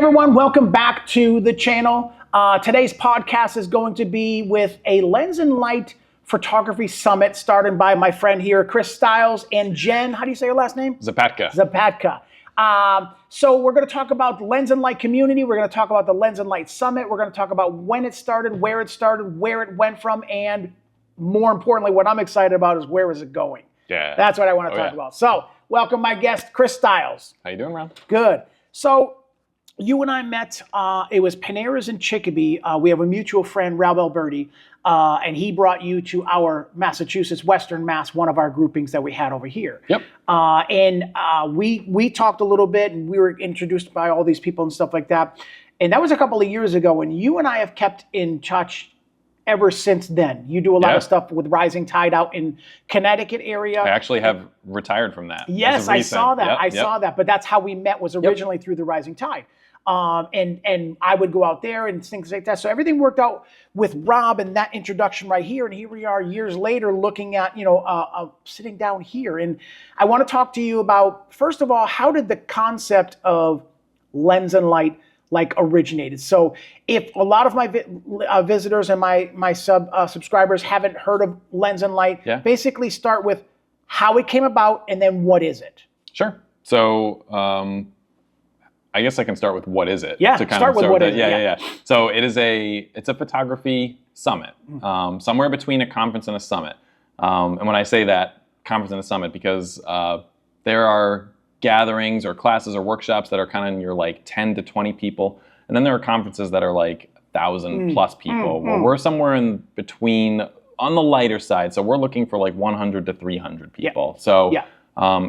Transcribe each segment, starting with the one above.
everyone, welcome back to the channel. Today's podcast is going to be with a Lens and Light Photography Summit started by my friend here, Chris Stiles, and Jen, how do you say your last name? Zapatka. So we're going to talk about the Lens and Light community. We're going to talk about the Lens and Light Summit. We're going to talk about when it started, where it went from, and more importantly, what I'm excited about is where is it going? Yeah. That's what I want to talk about. So welcome my guest, Chris Stiles. How you doing, Ron? Good. So you and I met, it was Panera's in Chicopee. We have a mutual friend, Ralph Alberti, and he brought you to our Massachusetts, Western Mass, one of our groupings that we had over here. Yep. We talked a little bit, and we were introduced by all these people and stuff like that. And that was a couple of years ago, and you and I have kept in touch ever since then. You do a lot of stuff with Rising Tide out in Connecticut area. I actually have retired from that. Yes, I saw that. Yep, I saw that. But that's how we met, was originally through the Rising Tide. And I would go out there and things like that. So everything worked out with Rob and that introduction right here. And here we are years later looking at, sitting down here. And I want to talk to you about, first of all, how did the concept of Lens and Light originated? So if a lot of my visitors and my subscribers haven't heard of Lens and Light, basically start with how it came about and then what is it? Sure. So I guess I can start with what is it? Yeah, start with what is it. Yeah. So it's a photography summit, somewhere between a conference and a summit. And when I say that, conference and a summit, because there are gatherings or classes or workshops that are kind of in your 10 to 20 people. And then there are conferences that are 1,000 plus people. Well, we're somewhere in between on the lighter side. So we're looking for 100 to 300 people. So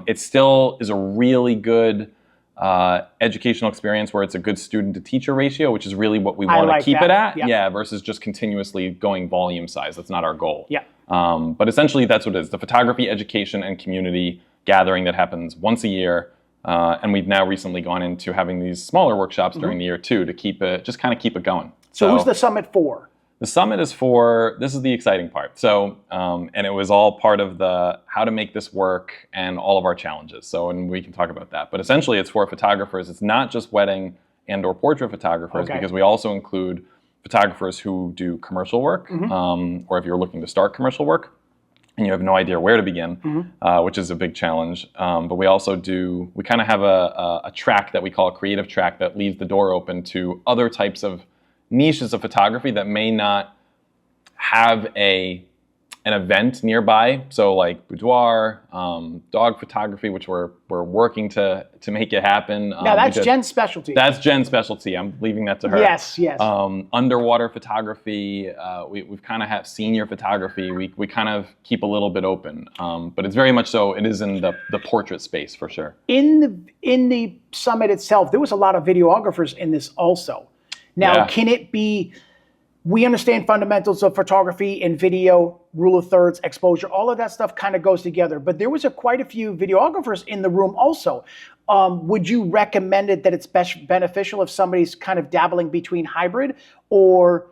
it still is a really good educational experience where it's a good student to teacher ratio, which is really what we want to keep it at. Yeah, versus just continuously going volume size. That's not our goal. Yeah. But essentially that's what it is. The photography education and community gathering that happens once a year. And we've now recently gone into having these smaller workshops during the year too, to keep it, just kind of keep it going. So who's the summit for? The summit is for, this is the exciting part. So, and it was all part of the how to make this work and all of our challenges. So, and we can talk about that. But essentially it's for photographers. It's not just wedding and or portrait photographers, because we also include photographers who do commercial work, or if you're looking to start commercial work and you have no idea where to begin, which is a big challenge. But we also we kind of have a track that we call a creative track that leaves the door open to other types of niches of photography that may not have an event nearby. So like boudoir, dog photography, which we're working to make it happen. Now that's Jen's specialty. That's Jen's specialty. I'm leaving that to her. Yes. Underwater photography. We've kind of have senior photography. We kind of keep a little bit open, but it's very much so. It is in the portrait space for sure. In the summit itself, there was a lot of videographers in this also. Now, can it be, we understand fundamentals of photography and video, rule of thirds, exposure, all of that stuff kind of goes together. But there was quite a few videographers in the room also. Would you recommend it that it's beneficial if somebody's kind of dabbling between hybrid or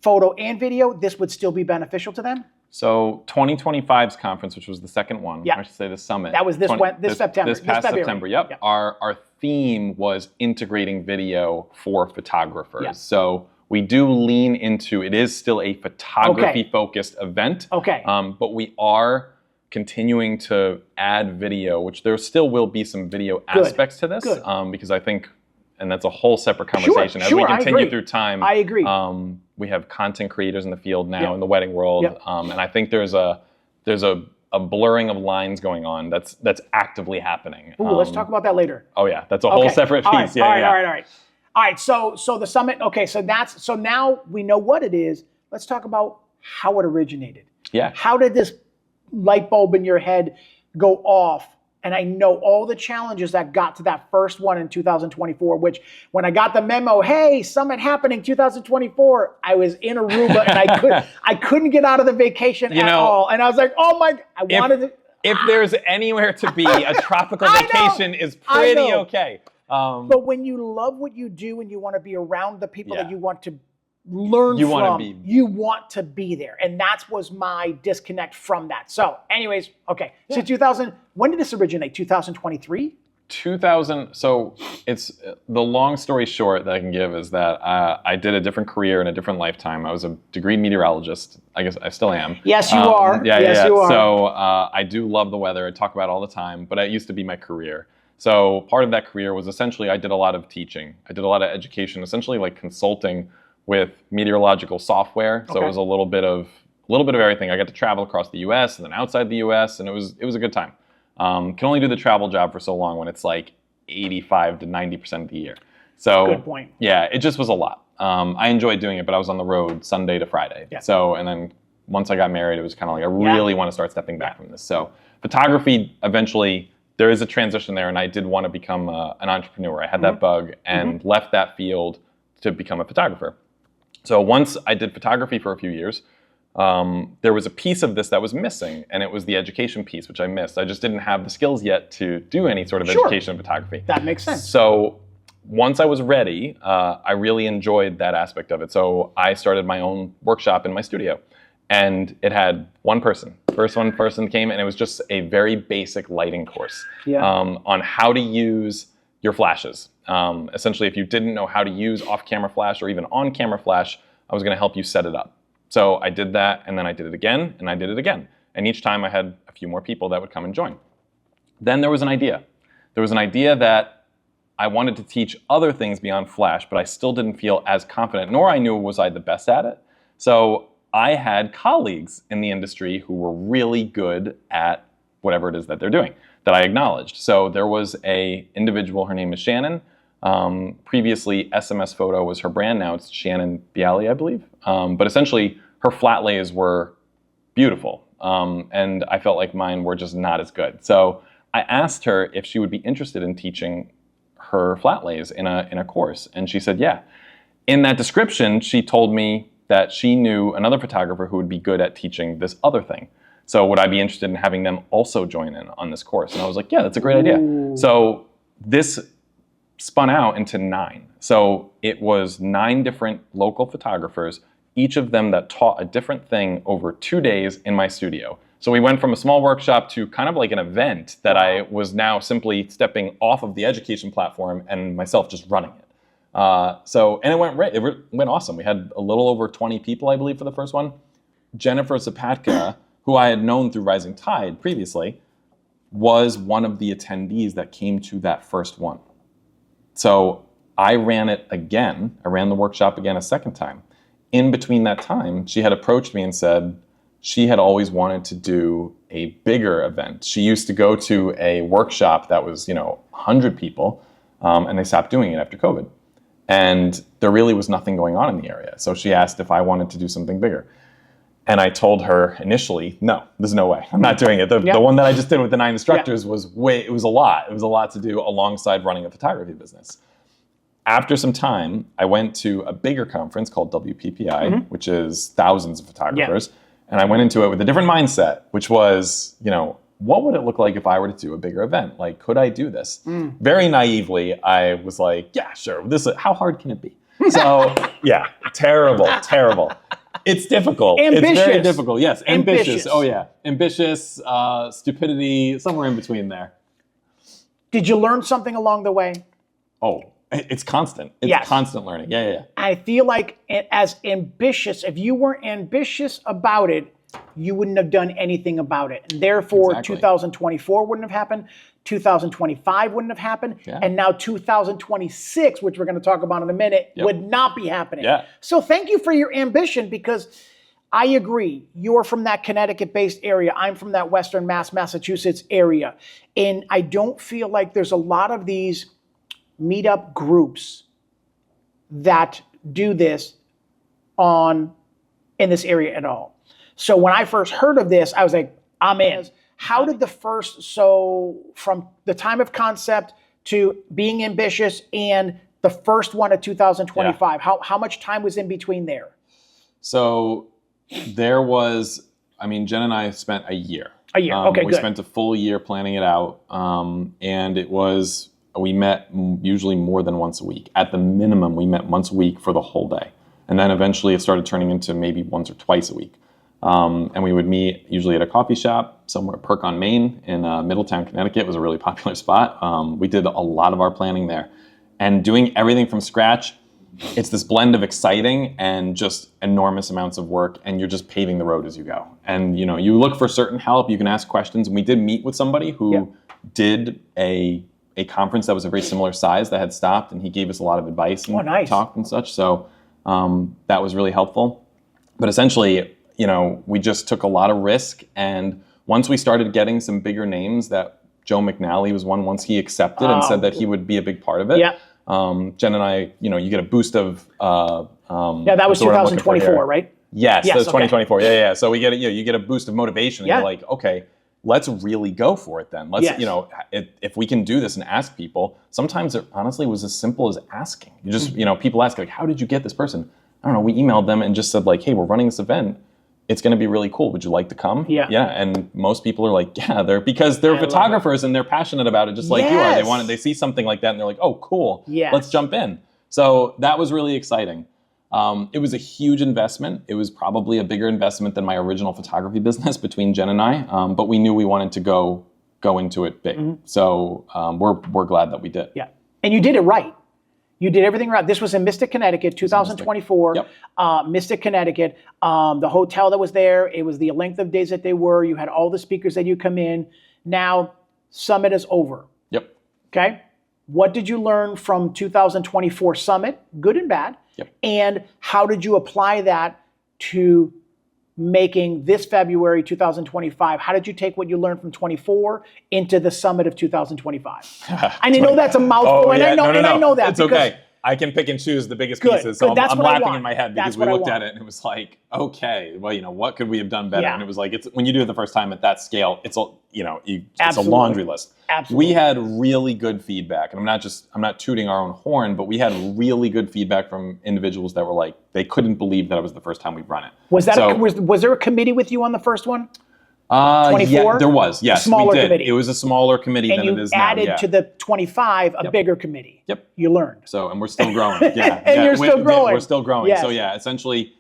photo and video, this would still be beneficial to them? So 2025's conference, which was the second one, I should say the summit. That was this September. This past September, yep. Our theme was integrating video for photographers. So we do lean into, it is still a photography-focused event. But we are continuing to add video, which there still will be some video aspects to this. Because I think, and that's a whole separate conversation. As we continue through time, I agree. We have content creators in the field now in the wedding world. And I think there's a blurring of lines going on that's actively happening. Ooh, let's talk about that later. Oh yeah, that's a whole separate piece. All right. So the summit. So now we know what it is. Let's talk about how it originated. Yeah. How did this light bulb in your head go off? And I know all the challenges that got to that first one in 2024, which when I got the memo, hey, summit happening 2024, I was in Aruba and I couldn't get out of the vacation at all. And I was like, oh my, if there's anywhere to be, a tropical vacation is pretty okay. But when you love what you do and you want to be around the people that you want to learn you want to be there. And that was my disconnect from that. So anyways, okay. So 2000, when did this originate? 2023? 2000. So it's the long story short that I can give is that I did a different career in a different lifetime. I was a degreed meteorologist. I guess I still am. Yes, you are. Yeah. You are. So I do love the weather. I talk about it all the time, but it used to be my career. So part of that career was essentially I did a lot of teaching. I did a lot of education, essentially like consulting with meteorological software. So it was a little bit of everything. I got to travel across the U.S. and then outside the U.S. and it was a good time. Can only do the travel job for so long when it's like 85 to 90% of the year. So good point. Yeah, it just was a lot. I enjoyed doing it, but I was on the road Sunday to Friday. Yeah. So, and then once I got married, it was kind of like, I really want to start stepping back from this. So photography, eventually, there is a transition there, and I did want to become an entrepreneur. I had that bug and left that field to become a photographer. So once I did photography for a few years, there was a piece of this that was missing, and it was the education piece, which I missed. I just didn't have the skills yet to do any sort of education in photography. That makes sense. So once I was ready, I really enjoyed that aspect of it. So I started my own workshop in my studio, and it had one person. First one person came, and it was just a very basic lighting course on how to use your flashes. Essentially, if you didn't know how to use off-camera flash or even on-camera flash, I was going to help you set it up. So I did that, and then I did it again, and I did it again. And each time I had a few more people that would come and join. Then there was an idea. There was an idea that I wanted to teach other things beyond Flash, but I still didn't feel as confident, nor I knew was I the best at it. So I had colleagues in the industry who were really good at whatever it is that they're doing, that I acknowledged. So there was a individual, her name is Shannon. Previously, SMS Photo was her brand. Now it's Shannon Bialy, I believe. But essentially, her flat lays were beautiful. And I felt like mine were just not as good. So I asked her if she would be interested in teaching her flat lays in a course. And she said, yeah. In that description, she told me that she knew another photographer who would be good at teaching this other thing. So would I be interested in having them also join in on this course? And I was like, yeah, that's a great idea. So this spun out into 9. So it was 9 different local photographers, each of them that taught a different thing over 2 days in my studio. So we went from a small workshop to kind of like an event that I was now simply stepping off of the education platform and myself just running it. And it went awesome. We had a little over 20 people, I believe, for the first one. Jennifer Zapatka, who I had known through Rising Tide previously, was one of the attendees that came to that first one. So I ran it again. I ran the workshop again a second time. In between that time, she had approached me and said she had always wanted to do a bigger event. She used to go to a workshop that was, 100 people, and they stopped doing it after COVID. And there really was nothing going on in the area. So she asked if I wanted to do something bigger. And I told her initially, no, there's no way. I'm not doing it. The one that I just did with the 9 instructors it was a lot. It was a lot to do alongside running a photography business. After some time, I went to a bigger conference called WPPI, which is thousands of photographers. And I went into it with a different mindset, which was, what would it look like if I were to do a bigger event? Like, could I do this? Very naively, I was like, yeah, sure. How hard can it be? So, yeah, terrible. It's difficult. Ambitious. It's very difficult. Yes, ambitious. Oh, yeah. Ambitious, stupidity, somewhere in between there. Did you learn something along the way? Oh, it's constant. It's constant learning. Yeah. I feel like as ambitious, if you weren't ambitious about it, you wouldn't have done anything about it. And therefore, 2024 wouldn't have happened. 2025 wouldn't have happened. Yeah. And now 2026, which we're going to talk about in a minute, would not be happening. Yeah. So thank you for your ambition, because I agree. You're from that Connecticut-based area. I'm from that Western Massachusetts area. And I don't feel like there's a lot of these meetup groups that do this in this area at all. So when I first heard of this, I was like, I'm in. How did from the time of concept to being ambitious and the first one of 2025, how much time was in between there? So there was, Jen and I spent a year. Okay, we spent a full year planning it out. And we met usually more than once a week. At the minimum, we met once a week for the whole day. And then eventually it started turning into maybe once or twice a week. And we would meet usually at a coffee shop somewhere, Perk on Main in Middletown, Connecticut. It was a really popular spot. We did a lot of our planning there. And doing everything from scratch, it's this blend of exciting and just enormous amounts of work, and you're just paving the road as you go. And you look for certain help, you can ask questions. And we did meet with somebody who did a conference that was a very similar size that had stopped, and he gave us a lot of advice and talked and such. So that was really helpful. But essentially, we just took a lot of risk, and once we started getting some bigger names, that Joe McNally was one, once he accepted and said that he would be a big part of it. Yeah. Jen and I, you get a boost of... that was 2024, right? Yes, that was 2024. Yeah. So we get you get a boost of motivation, and you're like, okay, let's really go for it then. Let's, if we can do this and ask people, sometimes it honestly was as simple as asking. You just, people ask, like, how did you get this person? I don't know, we emailed them and just said, like, hey, we're running this event. It's going to be really cool. Would you like to come? Yeah. And most people are like, yeah, because they're photographers and they're passionate about it just like you are. They see something like that and they're like, oh, cool. Yeah. Let's jump in. So that was really exciting. It was a huge investment. It was probably a bigger investment than my original photography business between Jen and I. But we knew we wanted to go into it big. Mm-hmm. So we're glad that we did. Yeah. And you did it right. You did everything right. This was in Mystic, Connecticut, 2024. Yep. Mystic, Connecticut. The hotel that was there, it was the length of days that they were. You had all the speakers that you come in. Now, Summit is over. Yep. Okay? What did you learn from 2024 Summit, good and bad? Yep. And how did you apply that to making this February 2025? How did you take what you learned from 24 into the Summit of 2025? I know that's a mouthful, I know that. It's okay. I can pick and choose the biggest pieces. So I'm laughing in my head because we looked at it and it was like, okay, well, what could we have done better? Yeah. And it was like, when you do it the first time at that scale, it's a laundry list. Absolutely. We had really good feedback, and I'm not tooting our own horn, but we had really good feedback from individuals that were like, they couldn't believe that it was the first time we've run it. Was there a committee with you on the first one? 24? Yeah, there was. Yes, smaller we did. Committee. It was a smaller committee than it is now. And you added to the 25 a bigger committee. Yep. You learned. So, and we're still growing. Yeah. And you're still growing. We're still growing. Yes. So essentially,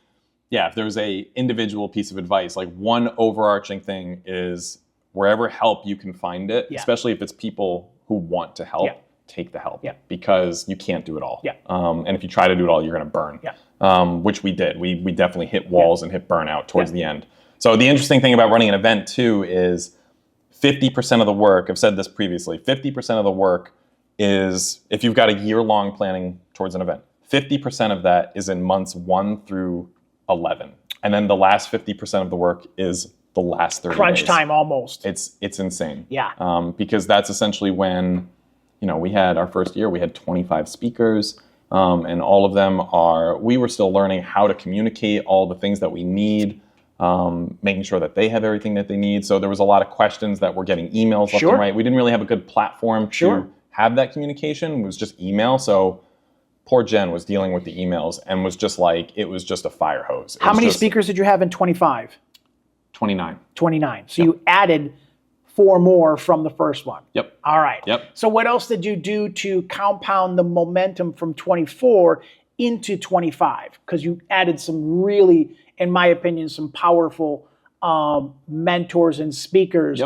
if there's a individual piece of advice, like one overarching thing is wherever help you can find it, especially if it's people who want to help, take the help because you can't do it all. Yeah. And if you try to do it all, you're going to burn. Yeah. Which we did. We definitely hit walls and hit burnout towards the end. So the interesting thing about running an event too is 50% of the work, I've said this previously, 50% of the work is, if you've got a year-long planning towards an event, 50% of that is in months 1 through 11. And then the last 50% of the work is the last 30 Crunch days. time almost. It's insane. Yeah. Because that's essentially when, we had our first year, we had 25 speakers, and all of them we were still learning how to communicate all the things that we need, making sure that they have everything that they need. So there was a lot of questions that were getting emails left and right. We didn't really have a good platform to have that communication. It was just email. So poor Jen was dealing with the emails and was just like, it was just a fire hose. How many speakers did you have in 25? 29. 29. So you added 4 more from the first one. Yep. All right. Yep. So what else did you do to compound the momentum from 24 into 25? Because you added some really, in my opinion, some powerful mentors and speakers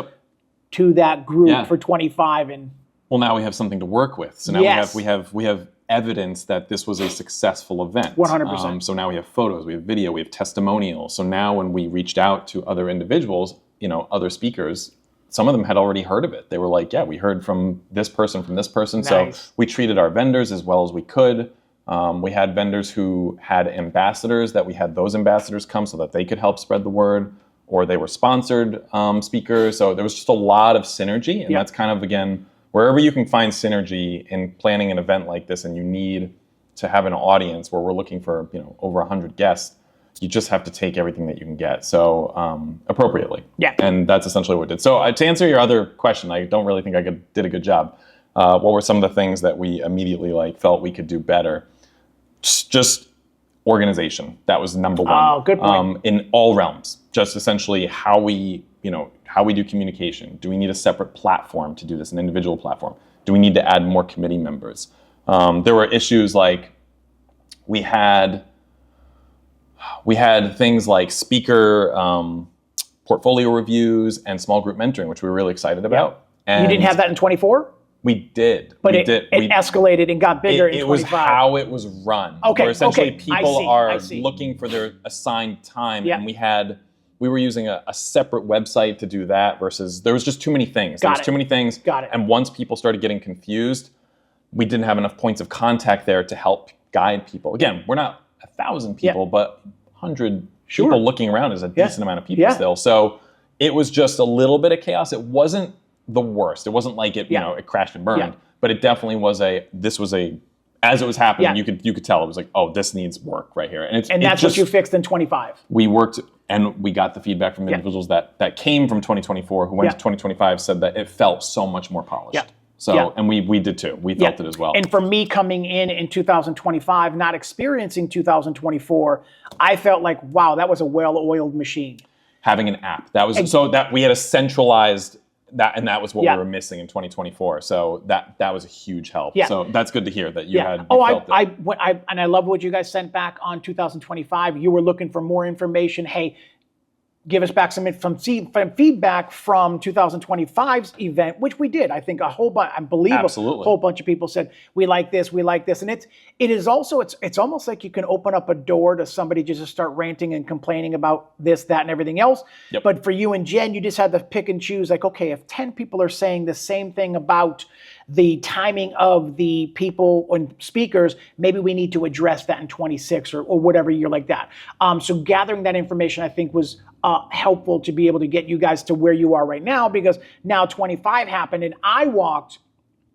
to that group for 25. And well, now we have something to work with. So now we have evidence that this was a successful event. 100%. So now we have photos, we have video, we have testimonials. So now when we reached out to other individuals, other speakers, some of them had already heard of it. They were like, yeah, we heard from this person, Nice. So we treated our vendors as well as we could. We had vendors who had ambassadors that we had those ambassadors come so that they could help spread the word, or they were sponsored speakers. So there was just a lot of synergy. And that's kind of, again, wherever you can find synergy in planning an event like this and you need to have an audience where we're looking for, over 100 guests, you just have to take everything that you can get. So appropriately. Yeah. And that's essentially what we did. So to answer your other question, I don't really think I did a good job. What were some of the things that we immediately felt we could do better? Just organization. That was number one. Oh, good point. In all realms. Just essentially how we do communication. Do we need a separate platform to do this, an individual platform? Do we need to add more committee members? There were issues like we had, We had things like speaker portfolio reviews and small group mentoring, which we were really excited about. And you didn't have that in 24? We did. But we it did. escalated and got bigger in 25. It was how it was run. Okay, Where essentially okay. people I are see. looking for their assigned time, Yeah. and we were using a separate website to do that versus there was just too many things. There was too many things. Got it. And once people started getting confused, we didn't have enough points of contact there to help guide people. Again, we're not 1,000 people, but 100 people looking around is a decent amount of people still. So it was just a little bit of chaos. It wasn't the worst. It wasn't like it, it crashed and burned, but it definitely was as it was happening, you could tell it was like, oh, this needs work right here. And that's what you fixed in 25. We worked and we got the feedback from individuals that came from 2024 who went to 2025 said that it felt so much more polished. Yeah. So, and we did too. We felt it as well. And for me coming in 2025, not experiencing 2024, I felt like, wow, that was a well-oiled machine. Having an app. That was so that we had a centralized that, and that was what we were missing in 2024. So that was a huge help. Yeah. So that's good to hear that you had. And I love what you guys sent back on 2025. You were looking for more information. Hey, give us back some feedback from 2025's event, which we did. I think a whole bunch, a whole bunch of people said, we like this. And it is also, it's almost like you can open up a door to somebody just to start ranting and complaining about this, that, and everything else. Yep. But for you and Jen, you just had to pick and choose, like, okay, if 10 people are saying the same thing about the timing of the people and speakers, maybe we need to address that in 26 or whatever year like that. So gathering that information, I think, was helpful to be able to get you guys to where you are right now, because now 25 happened and I walked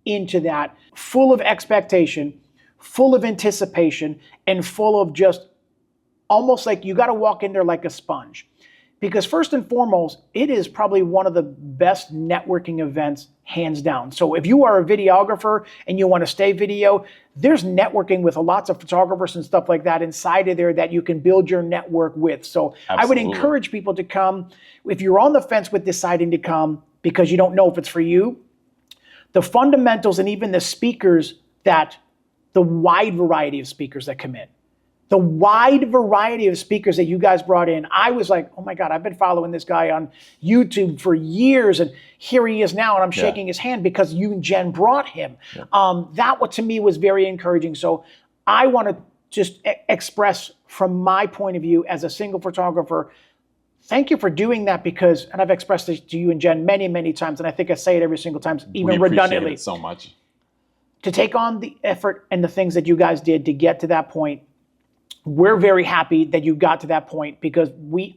into that full of expectation, full of anticipation, and full of just almost like you got to walk in there like a sponge. Because first and foremost, it is probably one of the best networking events, hands down. So if you are a videographer and you want to stay video, there's networking with lots of photographers and stuff like that inside of there that you can build your network with. So I would encourage people to come. If you're on the fence with deciding to come because you don't know if it's for you, the fundamentals and even the speakers the wide variety of speakers that come in. The wide variety of speakers that you guys brought in, I was like, oh my God, I've been following this guy on YouTube for years, and here he is now, and I'm shaking his hand because you and Jen brought him. That to me was very encouraging. So I want to just express from my point of view as a single photographer, thank you for doing that, because, and I've expressed this to you and Jen many, many times, and I think I say it every single time, even redundantly. We appreciate it so much. To take on the effort and the things that you guys did to get to that point, we're very happy that you got to that point, because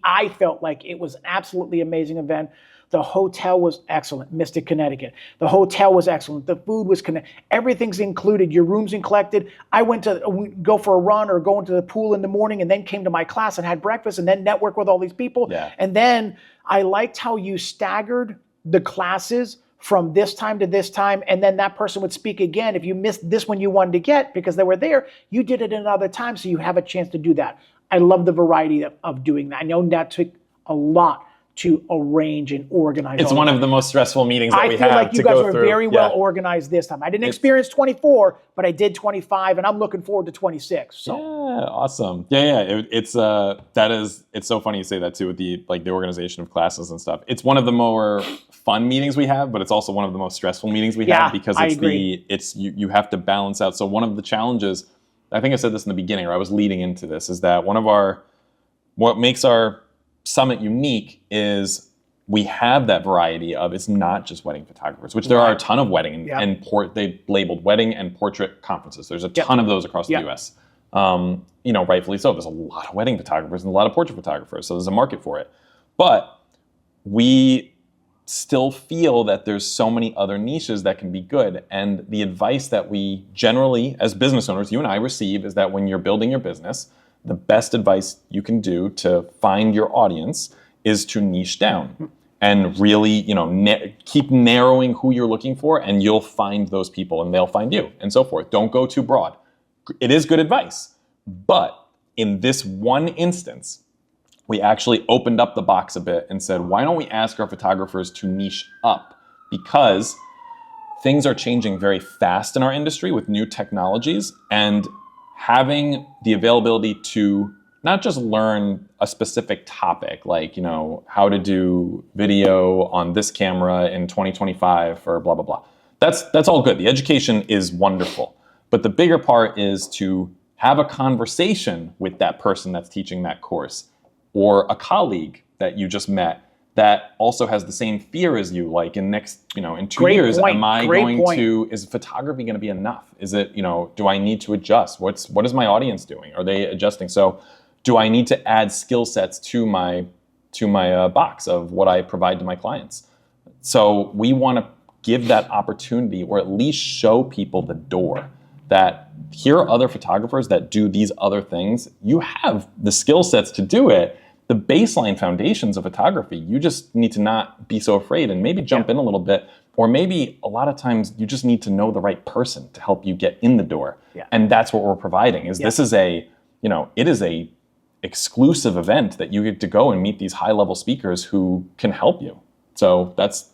I felt like it was an absolutely amazing event. The hotel was excellent, Mystic, Connecticut. The hotel was excellent. The food was everything's included. Your room's included. I went to go for a run or go into the pool in the morning, and then came to my class and had breakfast, and then network with all these people. Yeah. And then I liked how you staggered the classes from this time to this time, and then that person would speak again. If you missed this one you wanted to get because they were there, you did it another time, so you have a chance to do that. I love the variety of doing that. I know that took a lot to arrange and organize. It's one of the most stressful meetings that we have to go through. I feel like you guys were very well organized this time. I didn't experience 24, but I did 25, and I'm looking forward to 26. So. Yeah, awesome. Yeah. It's so funny you say that too, with the organization of classes and stuff. It's one of the more fun meetings we have, but it's also one of the most stressful meetings we have, because you have to balance out. So one of the challenges, I think I said this in the beginning, or I was leading into this, is that what makes our summit unique is we have that variety of, it's not just wedding photographers, which there are a ton of wedding and they labeled wedding and portrait conferences. There's a ton of those across the US. Rightfully so. There's a lot of wedding photographers and a lot of portrait photographers, so there's a market for it. But we still feel that there's so many other niches that can be good. And the advice that we generally, as business owners, you and I receive, is that when you're building your business, the best advice you can do to find your audience is to niche down and really, keep narrowing who you're looking for, and you'll find those people and they'll find you, and so forth. Don't go too broad. It is good advice, but in this one instance, we actually opened up the box a bit and said, why don't we ask our photographers to niche up? Because things are changing very fast in our industry with new technologies, and having the availability to not just learn a specific topic, like, you know, how to do video on this camera in 2025 or blah, blah, blah. That's all good. The education is wonderful. But the bigger part is to have a conversation with that person that's teaching that course, or a colleague that you just met that also has the same fear as you, like in in 2 years, am I going to, is photography going to be enough? Is it, do I need to adjust? What is my audience doing? Are they adjusting? So do I need to add skill sets to my box of what I provide to my clients? So we want to give that opportunity, or at least show people the door that here are other photographers that do these other things. You have the skill sets to do it. The baseline foundations of photography, you just need to not be so afraid and maybe jump in a little bit, or maybe a lot of times you just need to know the right person to help you get in the door. Yeah. And that's what we're providing, is this is it is a exclusive event that you get to go and meet these high level speakers who can help you. So that's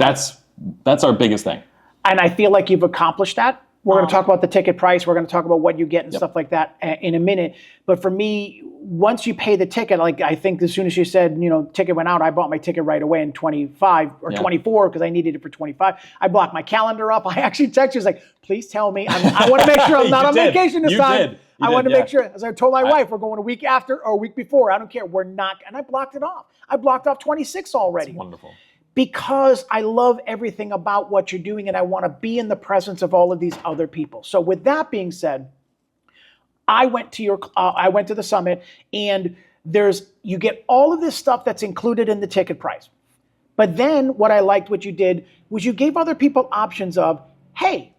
our biggest thing. And I feel like you've accomplished that. We're going to talk about the ticket price. We're going to talk about what you get and stuff like that in a minute. But for me, once you pay the ticket, like I think as soon as you said, ticket went out, I bought my ticket right away in 25 or 24 because I needed it for 25. I blocked my calendar up. I actually texted you, like, please tell me. I want to make sure I'm not on vacation this time. I want to make sure, as I told my wife, we're going a week after or a week before. I don't care. We're not. And I blocked it off. I blocked off 26 already. That's wonderful. Because I love everything about what you're doing and I want to be in the presence of all of these other people. So with that being said, I went to the summit, and you get all of this stuff that's included in the ticket price. But then what I liked what you did was you gave other people options of, hey,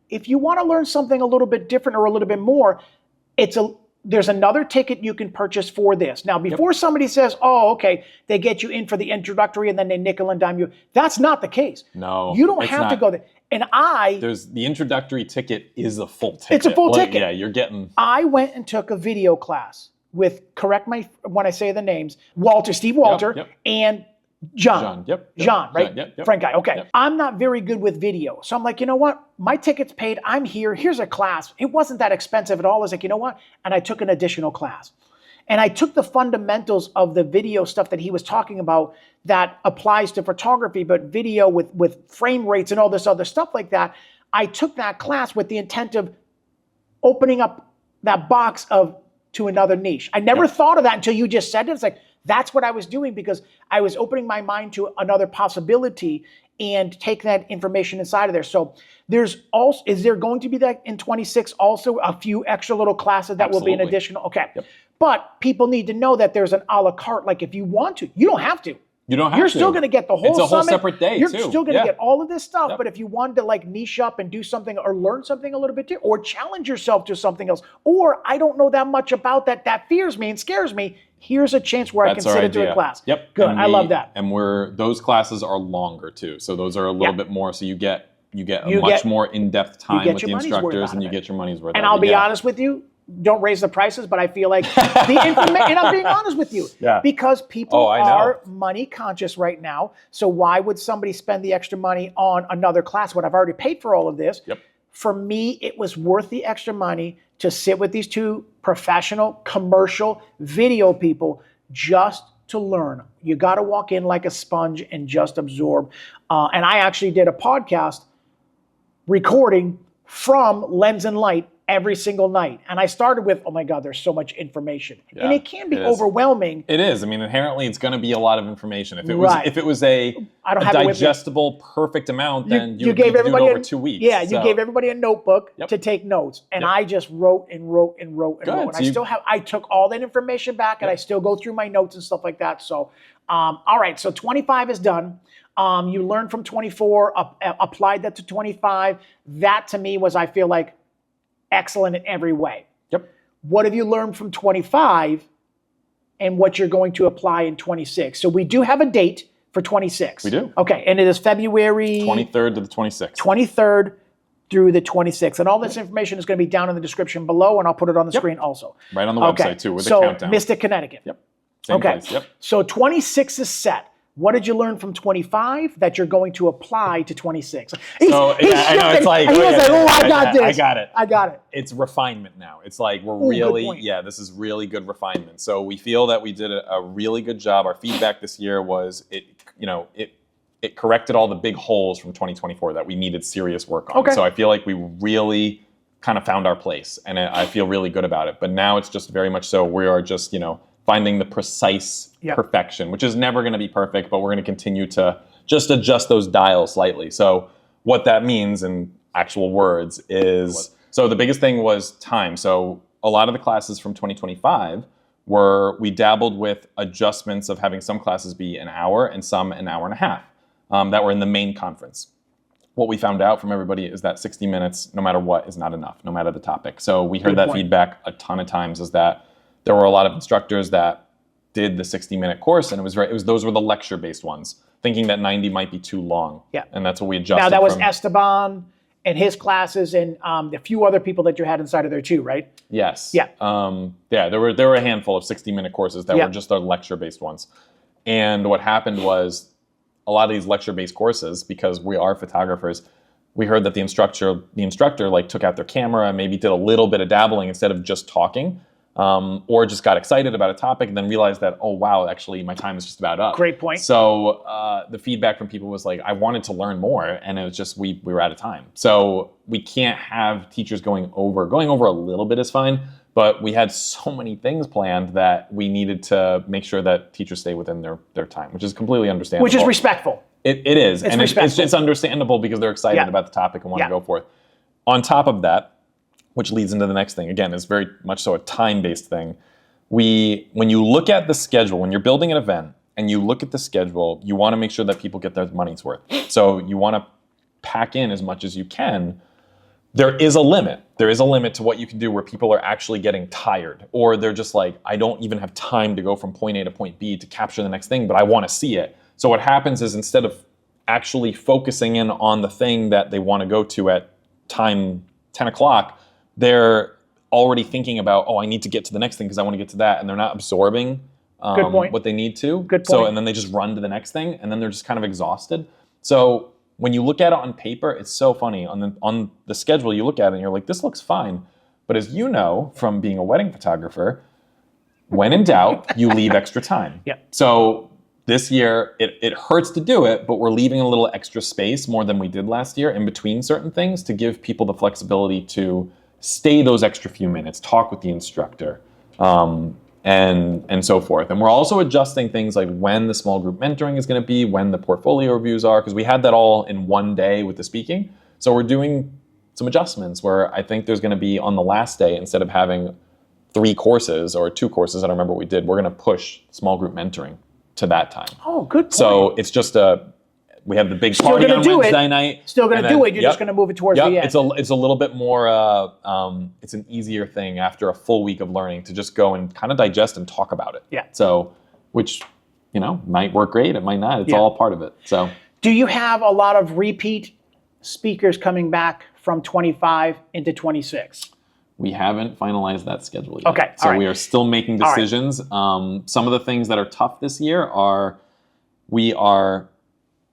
if you want to learn something a little bit different or a little bit more, there's another ticket you can purchase for this. Now, before somebody says, oh, okay, they get you in for the introductory and then they nickel and dime you. That's not the case. No, you don't have to go there. And there's the introductory ticket is a full ticket. It's a full ticket. Yeah, you're getting. I went and took a video class with, correct me when I say the names, Steve Walter, and John. John, right? Frank guy. Okay. I'm not very good with video. So I'm like, you know what? My ticket's paid. I'm here. Here's a class. It wasn't that expensive at all. I was like, you know what? And I took an additional class. And I took the fundamentals of the video stuff that he was talking about that applies to photography, but video with frame rates and all this other stuff like that. I took that class with the intent of opening up that box to another niche. I never thought of that until you just said it. It's like, that's what I was doing, because I was opening my mind to another possibility and take that information inside of there. So is there going to be that in 26 also a few extra little classes that will be an additional? Okay. But people need to know that there's an a la carte. Like if you want to, you don't have to. You don't have to. You're still going to get the whole summit. It's a whole separate day, You're too. still going to get all of this stuff. But if you wanted to like niche up and do something or learn something a little bit different, or challenge yourself to something else, or I don't know that much about that fears me and scares me, here's a chance where I can sit into a class. Yep. Good. I love that. And those classes are longer too. So those are a little bit more. So you get much more in-depth time with the instructors, and you get your money's worth. And I'll be honest with you, don't raise the prices, but I feel like the information, and I'm being honest with you, because people are money conscious right now. So why would somebody spend the extra money on another class when I've already paid for all of this? For me, it was worth the extra money to sit with these two professional commercial video people just to learn. You got to walk in like a sponge and just absorb. And I actually did a podcast recording from Lens and Light every single night. And I started with, oh my God, there's so much information. And it can be overwhelming. It is. I mean, inherently it's going to be a lot of information. If it was a digestible, perfect amount, then you gave everybody do it over 2 weeks. Yeah, you gave everybody a notebook to take notes. And I just wrote and wrote and wrote and wrote. And I took all that information back and I still go through my notes and stuff like that. So, all right, so 25 is done. You learned from 24, applied that to 25. That to me was, I feel like, excellent in every way. What have you learned from 25 and what you're going to apply in 26? So we do have a date for 26. We do. Okay, and it is February 23rd to the 26th. 23rd through the 26th. And all this information is going to be down in the description below, and I'll put it on the screen also. Right on the website too, with the countdown. Mystic, Connecticut. Same place. So 26 is set. What did you learn from 25 that you're going to apply to 26? So yeah, I know it's like, he was like, oh, I got this. I got it. I got it. It's refinement now. It's like we're Ooh, really, this is really good refinement. So we feel that we did a really good job. Our feedback this year was it corrected all the big holes from 2024 that we needed serious work on. Okay. So I feel like we really kind of found our place, and I feel really good about it. But now it's just very much so we are just, finding the precise perfection, which is never going to be perfect, but we're going to continue to just adjust those dials slightly. So what that means in actual words is, so the biggest thing was time. So a lot of the classes from 2025 we dabbled with adjustments of having some classes be an hour and some an hour and a half that were in the main conference. What we found out from everybody is that 60 minutes, no matter what, is not enough, no matter the topic. So we heard that feedback a ton of times, is that there were a lot of instructors that did the 60-minute course, and those were the lecture-based ones, thinking that 90 might be too long. Yeah. And that's what we adjusted. Now that was Esteban and his classes, and a few other people that you had inside of there too, right? Yes. Yeah. There were a handful of 60-minute courses that were just the lecture-based ones. And what happened was a lot of these lecture-based courses, because we are photographers, we heard that the instructor took out their camera and maybe did a little bit of dabbling instead of just talking. Or just got excited about a topic and then realized that, oh, wow, actually my time is just about up. Great point. So the feedback from people was like, I wanted to learn more, and it was just we were out of time. So we can't have teachers going over a little bit is fine, but we had so many things planned that we needed to make sure that teachers stay within their time, which is completely understandable. Which is respectful. It is. And it's understandable because they're excited about the topic and want to go for it. On top of that, which leads into the next thing. Again, it's very much so a time-based thing. When you look at the schedule, when you're building an event and you look at the schedule, you want to make sure that people get their money's worth. So you want to pack in as much as you can. There is a limit. There is a limit to what you can do where people are actually getting tired, or they're just like, I don't even have time to go from point A to point B to capture the next thing, but I want to see it. So what happens is, instead of actually focusing in on the thing that they want to go to at time 10 o'clock, they're already thinking about, I need to get to the next thing because I want to get to that. And they're not absorbing what they need to. Good point. So, and then they just run to the next thing, and then they're just kind of exhausted. So when you look at it on paper, it's so funny. On the schedule, you look at it and you're like, this looks fine. But as you know from being a wedding photographer, when in doubt, you leave extra time. Yeah. So this year, it hurts to do it, but we're leaving a little extra space, more than we did last year, in between certain things, to give people the flexibility to stay those extra few minutes, talk with the instructor, and so forth. And we're also adjusting things like when the small group mentoring is going to be, when the portfolio reviews are, because we had that all in one day with the speaking. So we're doing some adjustments where I think there's going to be, on the last day, instead of having 3 courses or 2 courses, I don't remember what we did, we're going to push small group mentoring to that time. Oh, good point. So it's just we have the big party on Wednesday night. Still going to do it. You're just going to move it towards the end. It's a little bit more. It's an easier thing after a full week of learning to just go and kind of digest and talk about it. Yeah. So, which might work great. It might not. It's all part of it. So. Do you have a lot of repeat speakers coming back from 25 into 26? We haven't finalized that schedule yet. Okay. So we are still making decisions. Some of the things that are tough this year are we are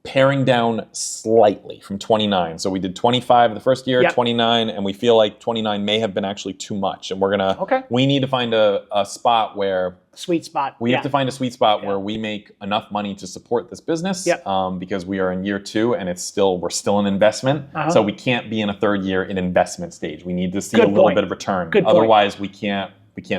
paring down slightly from 29. So we did 25 the first year, 29, and we feel like 29 may have been actually too much. And we're gonna, we need to find a spot where sweet spot. We have to find a sweet spot where we make enough money to support this business, because we are in year 2 and we're still in investment. So we can't be in a 3rd year in investment stage. We need to see a little bit of return. Otherwise, we can't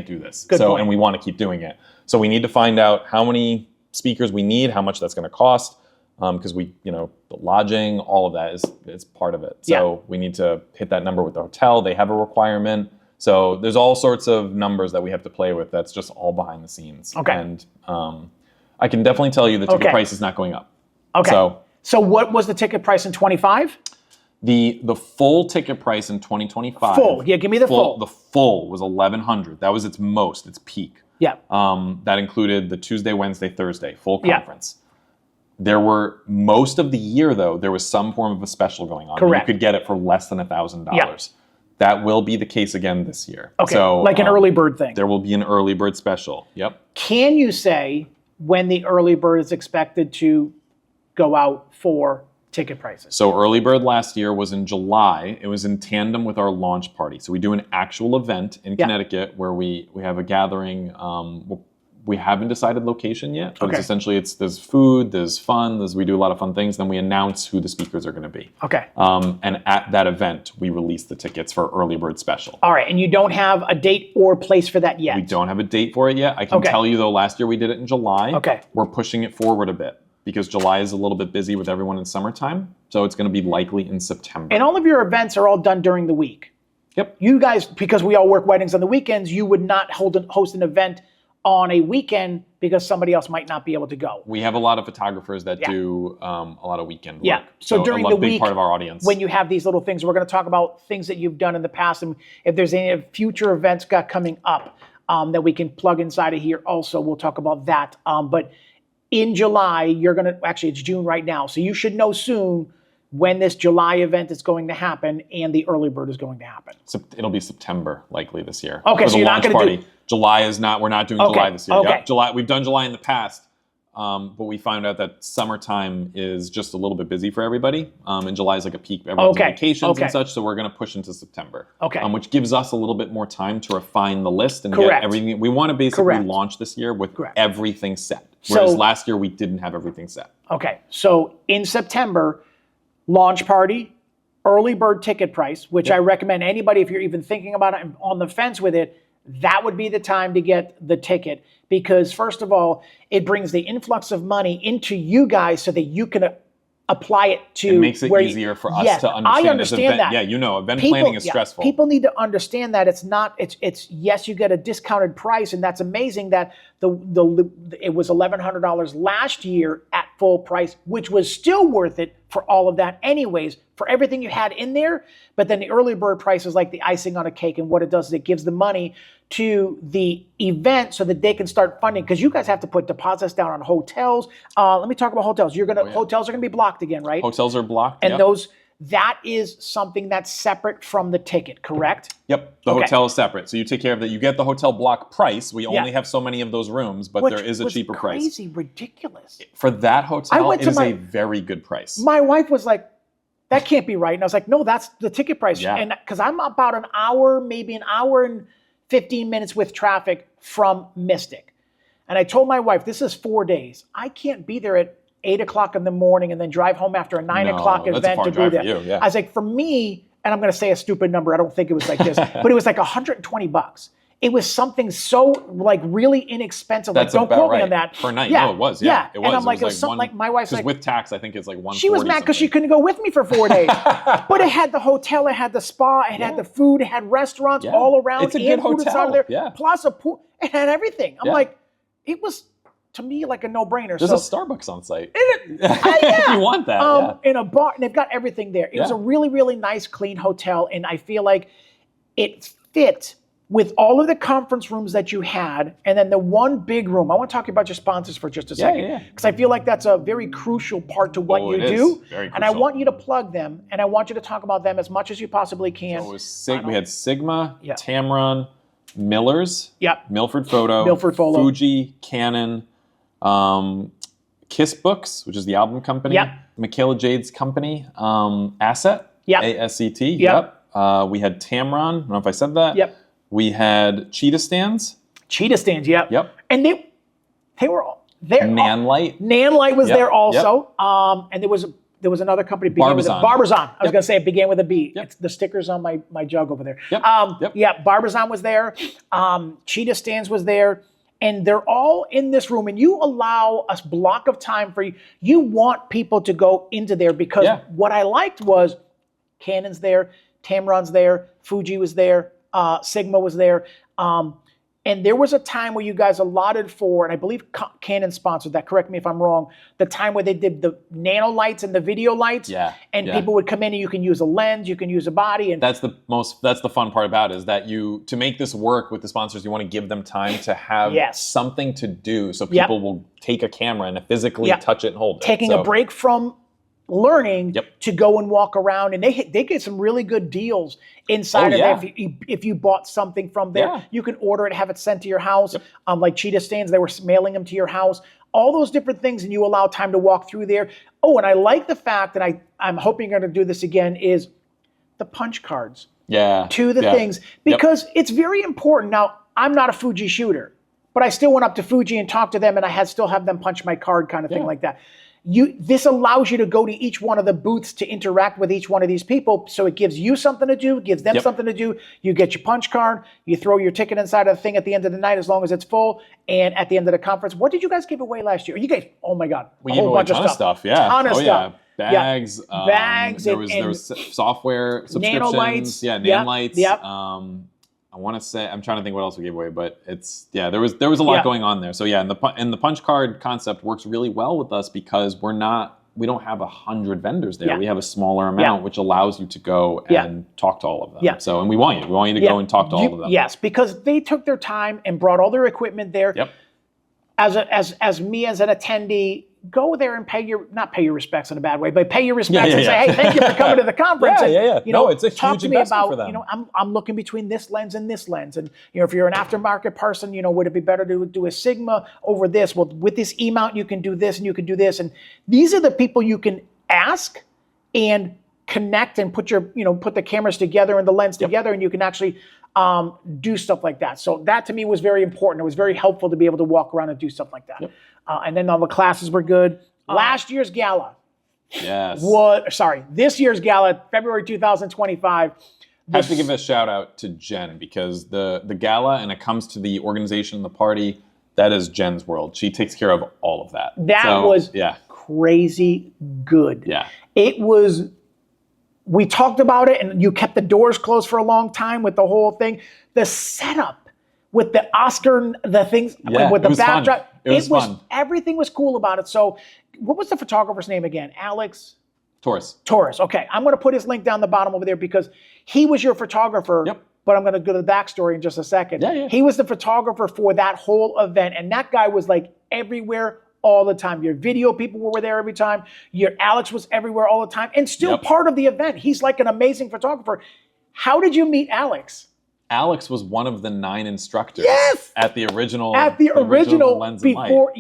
do this. And we want to keep doing it. So we need to find out how many speakers we need, how much that's going to cost. Because the lodging, all of that is part of it. So we need to hit that number with the hotel. They have a requirement. So there's all sorts of numbers that we have to play with. That's just all behind the scenes. And I can definitely tell you the ticket price is not going up. So what was the ticket price in 25? The full ticket price in 2025. Full. Yeah, give me the full. The full was $1,100. That was its most, its peak. Yeah. That included the Tuesday, Wednesday, Thursday, full conference. There were, most of the year though, there was some form of a special going on. You could get it for less than $1,000. That will be the case again this year. So, like an early bird thing. There will be an early bird special. Yep. Can you say when the early bird is expected to go out for ticket prices? So early bird last year was in July. It was in tandem with our launch party. So we do an actual event in Connecticut where we have a gathering. We haven't decided location yet, but it's essentially there's food, there's fun, we do a lot of fun things. Then we announce who the speakers are going to be. Okay. And at that event, we release the tickets for early bird special. All right, and you don't have a date or place for that yet? We don't have a date for it yet. I can tell you though, last year we did it in July. Okay. We're pushing it forward a bit because July is a little bit busy with everyone in summertime. So it's going to be likely in September. And all of your events are all done during the week? Yep. You guys, because we all work weddings on the weekends, you would not host an event on a weekend because somebody else might not be able to go. We have a lot of photographers that do a lot of weekend work. Yeah. So during the big week, part of our audience, when you have these little things, we're going to talk about things that you've done in the past, and if there's any future events coming up that we can plug inside of here. Also, we'll talk about that. But in July, it's June right now, so you should know soon when this July event is going to happen and the early bird is going to happen. So it'll be September likely this year. Okay, for so the you're not launch going to party. July is not. We're not doing July this year. Okay. Yep, July. We've done July in the past, but we found out that summertime is just a little bit busy for everybody. And July is like a peak. Everyone's on vacations and such, so we're going to push into September. Okay. Which gives us a little bit more time to refine the list and Correct. get everything. We want to basically Correct. launch this year with Correct. everything set. Whereas last year we didn't have everything set. Okay, so in September, launch party, early bird ticket price, which I recommend anybody, if you're even thinking about it and on the fence with it, that would be the time to get the ticket, because first of all, it brings the influx of money into you guys so that you can apply it to. It makes it easier for us to understand. I understand that. Yeah, event planning is stressful. People need to understand that it's yes, you get a discounted price, and that's amazing that it was $1,100 last year at full price, which was still worth it for all of that anyways, for everything you had in there. But then the early bird price is like the icing on a cake, and what it does is it gives the money to the event so that they can start funding, because you guys have to put deposits down on hotels. Let me talk about hotels. Hotels are gonna be blocked again, right? Hotels are blocked. And that is something that's separate from the ticket, correct? Yep, the hotel is separate. So you take care of that. You get the hotel block price. We only have so many of those rooms, but there is a cheaper price. Crazy, ridiculous. For that hotel, it is a very good price. My wife was like, that can't be right. And I was like, no, that's the ticket price. Yeah. And because I'm about an hour, maybe an hour and 15 minutes with traffic from Mystic. And I told my wife, this is 4 days. I can't be there at 8 o'clock in the morning and then drive home after a 9 o'clock event to do that. I was like, for me, and I'm going to say a stupid number, I don't think it was like this, but it was like $120. It was something so like really inexpensive. That's like, don't quote me on that. that. Per night. Yeah. No, it was. Yeah. It was. And I'm like, it was like my wife's like, with tax, I think it's like 140. She was mad because she couldn't go with me for 4 days. But it had the hotel, it had the spa, it had the food, it had restaurants all around. It's a good hotel. There, plus a pool. It had everything. I'm like, it was to me like a no-brainer. There's a Starbucks on site. If you want that. In a bar, and they've got everything there. It was a really, really nice, clean hotel, and I feel like it fit with all of the conference rooms that you had, and then the one big room. I want to talk about your sponsors for just a second, because I feel like that's a very crucial part to what you do. And I want you to plug them, and I want you to talk about them as much as you possibly can. So it was we had Sigma, Tamron, Miller's, Milford Photo, Fuji, Canon, Kiss Books, which is the album company, Michaela Jade's company, Asset, ASET, we had Tamron, I don't know if I said that. We had Cheetah Stands. Cheetah Stands, Yep. And they were all there. Nanlite. Nanlite was there also. And there was another company. Barbizon. Barbizon. I was going to say it began with a B. It's the stickers on my jug over there. Barbizon was there. Cheetah Stands was there. And they're all in this room. And you allow a block of time for you. You want people to go into there because what I liked was Canon's there, Tamron's there, Fuji was there, Sigma was there. And there was a time where you guys allotted for, and I believe Canon sponsored that, correct me if I'm wrong, the time where they did the nano lights and the video lights. And people would come in and you can use a lens, you can use a body. And that's the fun part about it, is that to make this work with the sponsors, you want to give them time to have something to do so people will take a camera and physically touch it and hold it. Taking a break from learning to go and walk around, and they get some really good deals inside of there. If you bought something from there, you can order it, have it sent to your house. Like cheetah stands, they were mailing them to your house. All those different things, and you allow time to walk through there. Oh, and I like the fact that I'm hoping you're going to do this again is the punch cards to the things, because it's very important. Now, I'm not a Fuji shooter, but I still went up to Fuji and talked to them, and I still have them punch my card, kind of thing like that. This allows you to go to each one of the booths to interact with each one of these people. So it gives you something to do, gives them something to do. You get your punch card, you throw your ticket inside of the thing at the end of the night, as long as it's full. And at the end of the conference, what did you guys give away last year? You gave, oh my God, we gave away a ton of stuff. Ton of stuff. Bags. Bags. There was software subscriptions. Nanolights. Nanolights. I want to say, I'm trying to think what else we gave away, but there was a lot going on there. So and the punch card concept works really well with us because we don't have 100 vendors there. We have a smaller amount, which allows you to go and talk to all of them. So, and we want you to go and talk to all of them. Yes, because they took their time and brought all their equipment there. As me as an attendee, go there and not pay your respects in a bad way, but pay your respects and say, hey, thank you for coming to the conference. It's a talk huge to me investment about, for them. I'm looking between this lens and this lens. And, if you're an aftermarket person, would it be better to do a Sigma over this? Well, with this E-mount, you can do this and you can do this. And these are the people you can ask and connect and put put the cameras together and the lens together, and you can actually do stuff like that. So that to me was very important. It was very helpful to be able to walk around and do stuff like that. And then all the classes were good. Last year's gala. This year's gala, February 2025. I have to give a shout out to Jen, because the gala, and it comes to the organization, the party, that is Jen's world. She takes care of all of that. That was crazy good. It was. We talked about it, and you kept the doors closed for a long time with the whole thing. The setup with the Oscar, the things with the backdrop. It was fun. Everything was cool about it. So, what was the photographer's name again? Alex Torres. Okay, I'm going to put his link down the bottom over there because he was your photographer. But I'm going to go to the backstory in just a second. He was the photographer for that whole event, and that guy was like everywhere all the time. Your video people were there every time. Your Alex was everywhere all the time, and still part of the event. He's like an amazing photographer. How did you meet Alex? Alex was one of the 9 instructors at the original Lens and Light. Before,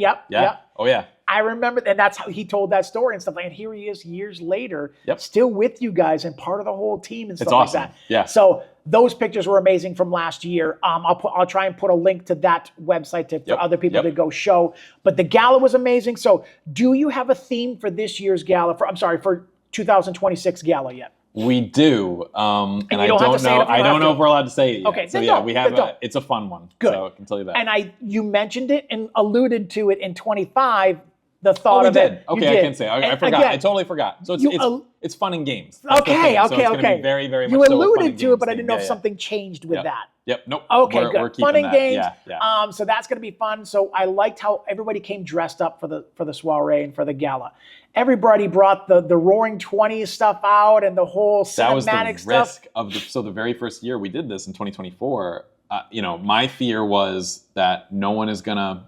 Oh yeah. I remember, and that's how he told that story and stuff. And here he is years later, still with you guys and part of the whole team and stuff like that. Yeah. So those pictures were amazing from last year. I'll try and put a link to that website for other people to go show. But the gala was amazing. So do you have a theme for this year's gala? For 2026 gala yet? We do, and I don't know. I don't know if we're allowed to say it yet. Okay, so we have. It's a fun one. Good. So I can tell you that. And you mentioned it and alluded to it in 25. The thought of it. Okay, I can say. I forgot. I totally forgot. So it's fun and games. That's okay. So it's going to be very, very much. You alluded to it, but I didn't know if something changed with that. Nope. Okay, good. We're keeping fun and that. games. Yeah. So that's going to be fun. So I liked how everybody came dressed up for the soiree and for the gala. Everybody brought the Roaring '20s stuff out and the whole cinematic that was the stuff. risk of the very first year we did this in 2024. My fear was that no one is gonna.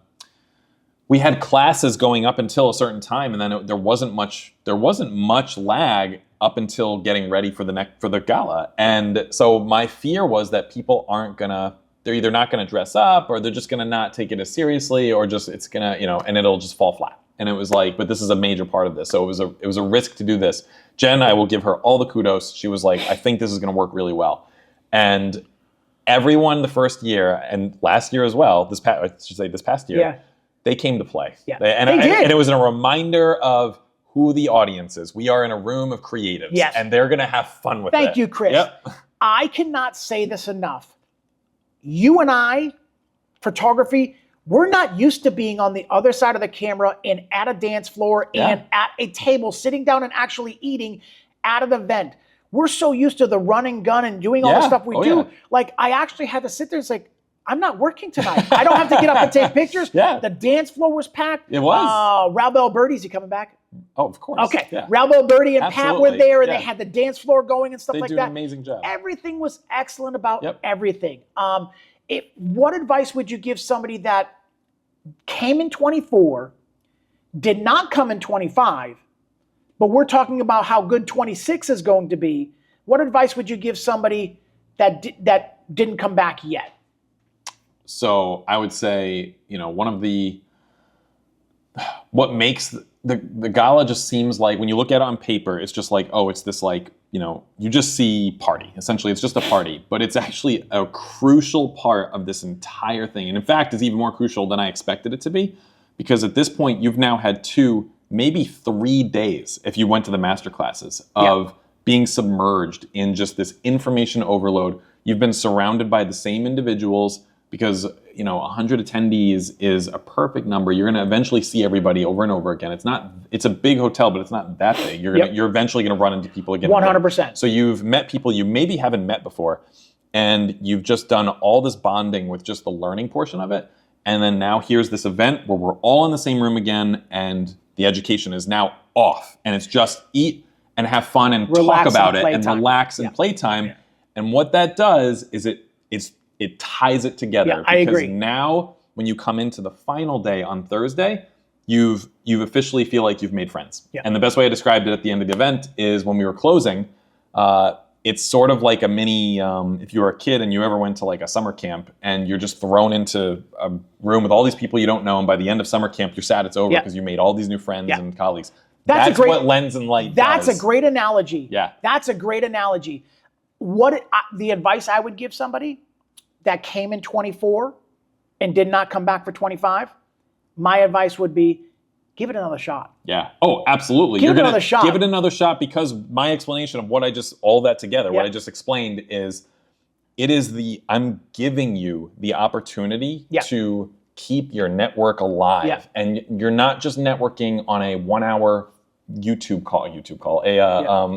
We had classes going up until a certain time, and then there wasn't much lag up until getting ready for the gala. And so my fear was that people they're either not gonna dress up, or they're just gonna not take it as seriously, or just it's gonna and it'll just fall flat. And it was like, but this is a major part of this, so it was a risk to do this. Jen, I will give her all the kudos. She was like, I think this is gonna work really well, and everyone the first year and last year as well. This past year. Yeah. They came to play. Yeah. And it was a reminder of who the audience is. We are in a room of creatives, and they're going to have fun with it. Thank you, Chris. Yep. I cannot say this enough. You and I, photography, we're not used to being on the other side of the camera and at a dance floor and at a table, sitting down and actually eating at an event. We're so used to the run and gun and doing all the stuff we do. Yeah. Like, I actually had to sit there and say, I'm not working tonight. I don't have to get up and take pictures. The dance floor was packed. It was. Raul Belberti, is he coming back? Oh, of course. Okay. Yeah. Raul Belberti and Pat were there, and Yeah. they had the dance floor going and stuff like They that. do an amazing job. Everything was excellent about everything. What advice would you give somebody that came in 24, did not come in 25, but we're talking about how good 26 is going to be. What advice would you give somebody that didn't come back yet? So I would say, one of what makes the gala just seems like, when you look at it on paper, it's just like, oh, it's this like, you just see party. Essentially, it's just a party, but it's actually a crucial part of this entire thing. And in fact, it's even more crucial than I expected it to be, because at this point, you've now had 2, maybe 3 days, if you went to the master classes, of being submerged in just this information overload. You've been surrounded by the same individuals, because 100 attendees is a perfect number. You're going to eventually see everybody over and over again. It's a big hotel, but it's not that big. You're eventually going to run into people again. 100%. So you've met people you maybe haven't met before, and you've just done all this bonding with just the learning portion of it. And then now here's this event where we're all in the same room again, and the education is now off, and it's just eat and have fun and Relax talk about and it and relax and playtime. Yeah. And what that does is it ties it together. Yeah, I agree. Because now when you come into the final day on Thursday, you've officially feel like you've made friends. Yeah. And the best way I described it at the end of the event is when we were closing, it's sort of like a mini, if you were a kid and you ever went to like a summer camp and you're just thrown into a room with all these people you don't know, and by the end of summer camp, you're sad it's over because you made all these new friends and colleagues. That's what Lens and Light does. That's a great analogy. Yeah. That's a great analogy. The advice I would give somebody that came in 24 and did not come back for 25, my advice would be, give it another shot. Yeah. Oh, absolutely. Give it another shot. Give it another shot, because my explanation of what I just explained is, I'm giving you the opportunity to keep your network alive. Yeah. And you're not just networking on a 1-hour YouTube call,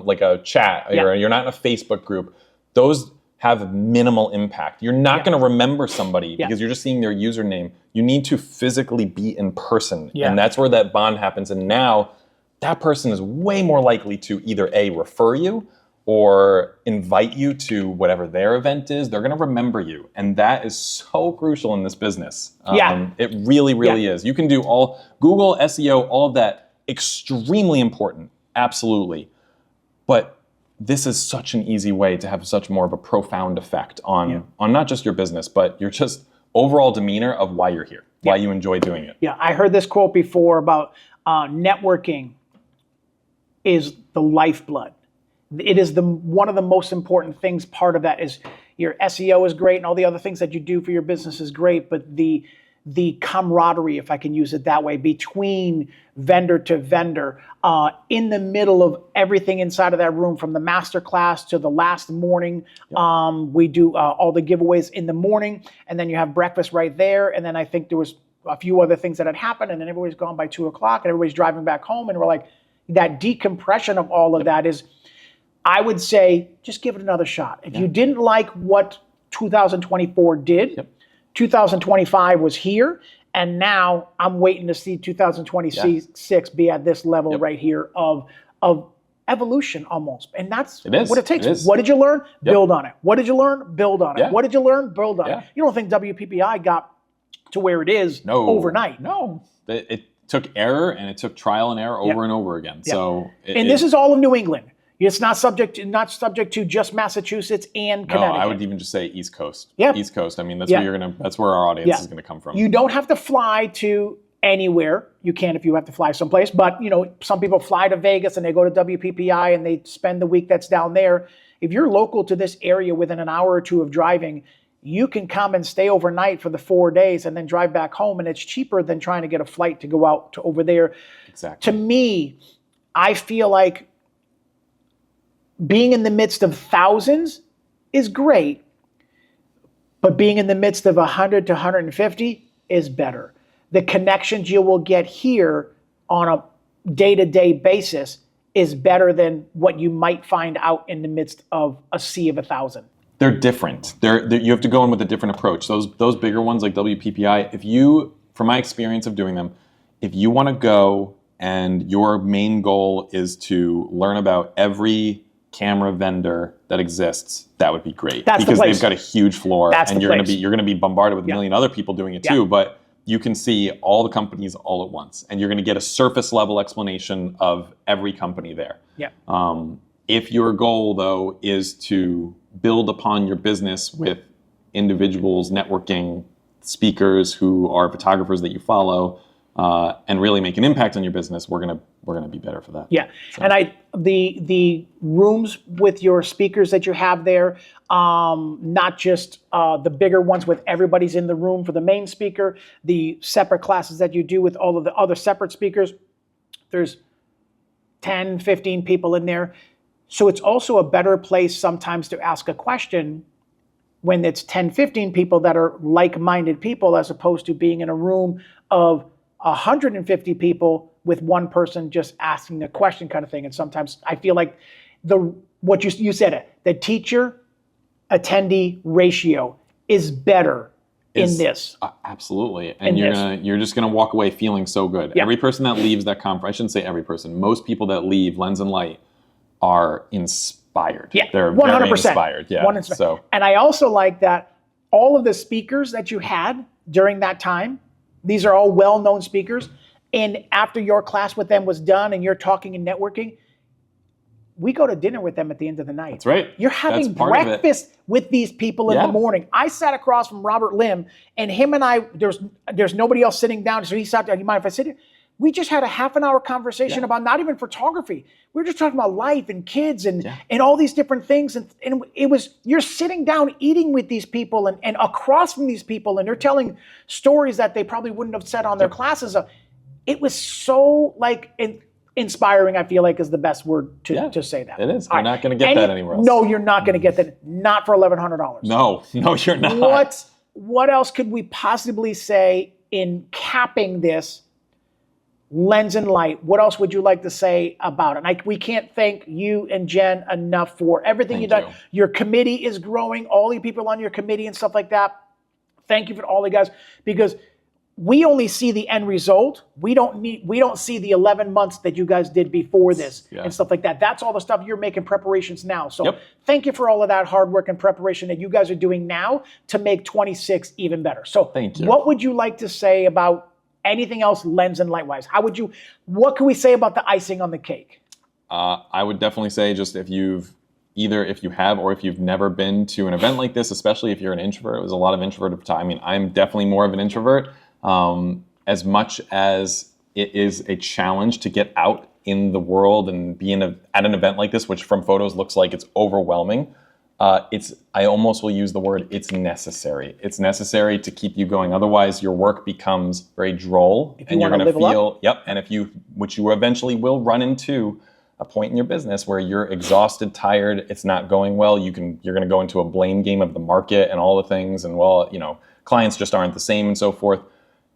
like a chat, or you're not in a Facebook group. Those have minimal impact. You're not going to remember somebody because you're just seeing their username. You need to physically be in person. Yeah. And that's where that bond happens. And now that person is way more likely to either A, refer you, or invite you to whatever their event is. They're going to remember you. And that is so crucial in this business. It really, really is. You can do Google, SEO, all of that. Extremely important. Absolutely. But this is such an easy way to have such more of a profound effect on not just your business, but your just overall demeanor of why you're here, why you enjoy doing it. Yeah, I heard this quote before about networking is the lifeblood. It is one of the most important things. Part of that is your SEO is great and all the other things that you do for your business is great, but the camaraderie, if I can use it that way, between vendor to vendor, in the middle of everything inside of that room, from the master class to the last morning. We do all the giveaways in the morning, and then you have breakfast right there. And then I think there was a few other things that had happened, and then everybody's gone by 2 o'clock and everybody's driving back home. And we're like, that decompression of all of that is, I would say, just give it another shot. If you didn't like what 2024 did, 2025 was here, and now I'm waiting to see 2026 be at this level right here of evolution almost. And that's what it takes. What did you learn? Build on it. What did you learn? Build on it. What did you learn? Build on it. You don't think WPPI got to where it is overnight? No. It took error, and it took trial and error over and over again. So, this is all of New England. It's not subject to just Massachusetts and Connecticut. No, I would even just say East Coast. Yeah. East Coast. I mean, that's where our audience is gonna come from. You don't have to fly to anywhere. You can if you have to fly someplace, but some people fly to Vegas and they go to WPPI and they spend the week that's down there. If you're local to this area within an hour or two of driving, you can come and stay overnight for the 4 days and then drive back home, and it's cheaper than trying to get a flight to go out to over there. Exactly. To me, I feel like being in the midst of thousands is great, but being in the midst of 100 to 150 is better. The connections you will get here on a day-to-day basis is better than what you might find out in the midst of a sea of 1,000. They're different. You have to go in with a different approach. Those bigger ones like WPPI, from my experience of doing them, if you want to go and your main goal is to learn about every camera vendor that exists, that would be great. That's because the place. They've got a huge floor, and you're going to be bombarded with a million other people doing it too. But you can see all the companies all at once, and you're going to get a surface level explanation of every company there. Yeah. If your goal, though, is to build upon your business with individuals, networking, speakers who are photographers that you follow, and really make an impact on your business, we're gonna be better for that. Yeah, so. And the rooms with your speakers that you have there, not just the bigger ones with everybody's in the room for the main speaker, the separate classes that you do with all of the other separate speakers, there's 10, 15 people in there. So it's also a better place sometimes to ask a question when it's 10, 15 people that are like-minded people, as opposed to being in a room of 150 people with one person just asking a question kind of thing. And sometimes I feel like what you said it, the teacher attendee ratio is better in this. Absolutely. And you're just gonna walk away feeling so good. Yeah. Every person that leaves that conference, I shouldn't say every person, most people that leave Lens and Light are inspired. Yeah, they're 100%. Very inspired. Yeah. So, and I also like that all of the speakers that you had during that time, these are all well-known speakers, and after your class with them was done and you're talking and networking, we go to dinner with them at the end of the night. That's right. You're having breakfast with these people in the morning. I sat across from Robert Lim, and him and I, there's nobody else sitting down, so he sat down. You mind if I sit here? We just had a half an hour conversation about not even photography. We were just talking about life and kids and all these different things. And it was, you're sitting down eating with these people and across from these people, and they're telling stories that they probably wouldn't have said on their classes. It was so inspiring, I feel like is the best word to say that. It is. You're not going to get that anywhere else. No, you're not going to get that. Not for $1,100. No, you're not. What else could we possibly say in capping this Lens and Light? What else would you like to say about it? We can't thank you and Jen enough for everything you've done. Your committee is growing, all the people on your committee and stuff like that. Thank you for all the guys, because we only see the end result. We don't see the 11 months that you guys did before this and stuff like that. That's all the stuff you're making preparations now. So thank you for all of that hard work and preparation that you guys are doing now to make 26 even better. So thank you. What would you like to say about anything else Lens and Light wise? What can we say about the icing on the cake? I would definitely say, just if you have or if you've never been to an event like this, especially if you're an introvert. It was a lot of introverted time. I mean, I'm definitely more of an introvert. As much as it is a challenge to get out in the world and be at an event like this, which from photos looks like it's overwhelming, I almost will use the word, it's necessary. It's necessary to keep you going. Otherwise, your work becomes very droll, and you're going to feel, which you eventually will run into a point in your business where you're exhausted, tired, it's not going well. You're going to go into a blame game of the market and all the things, and clients just aren't the same and so forth.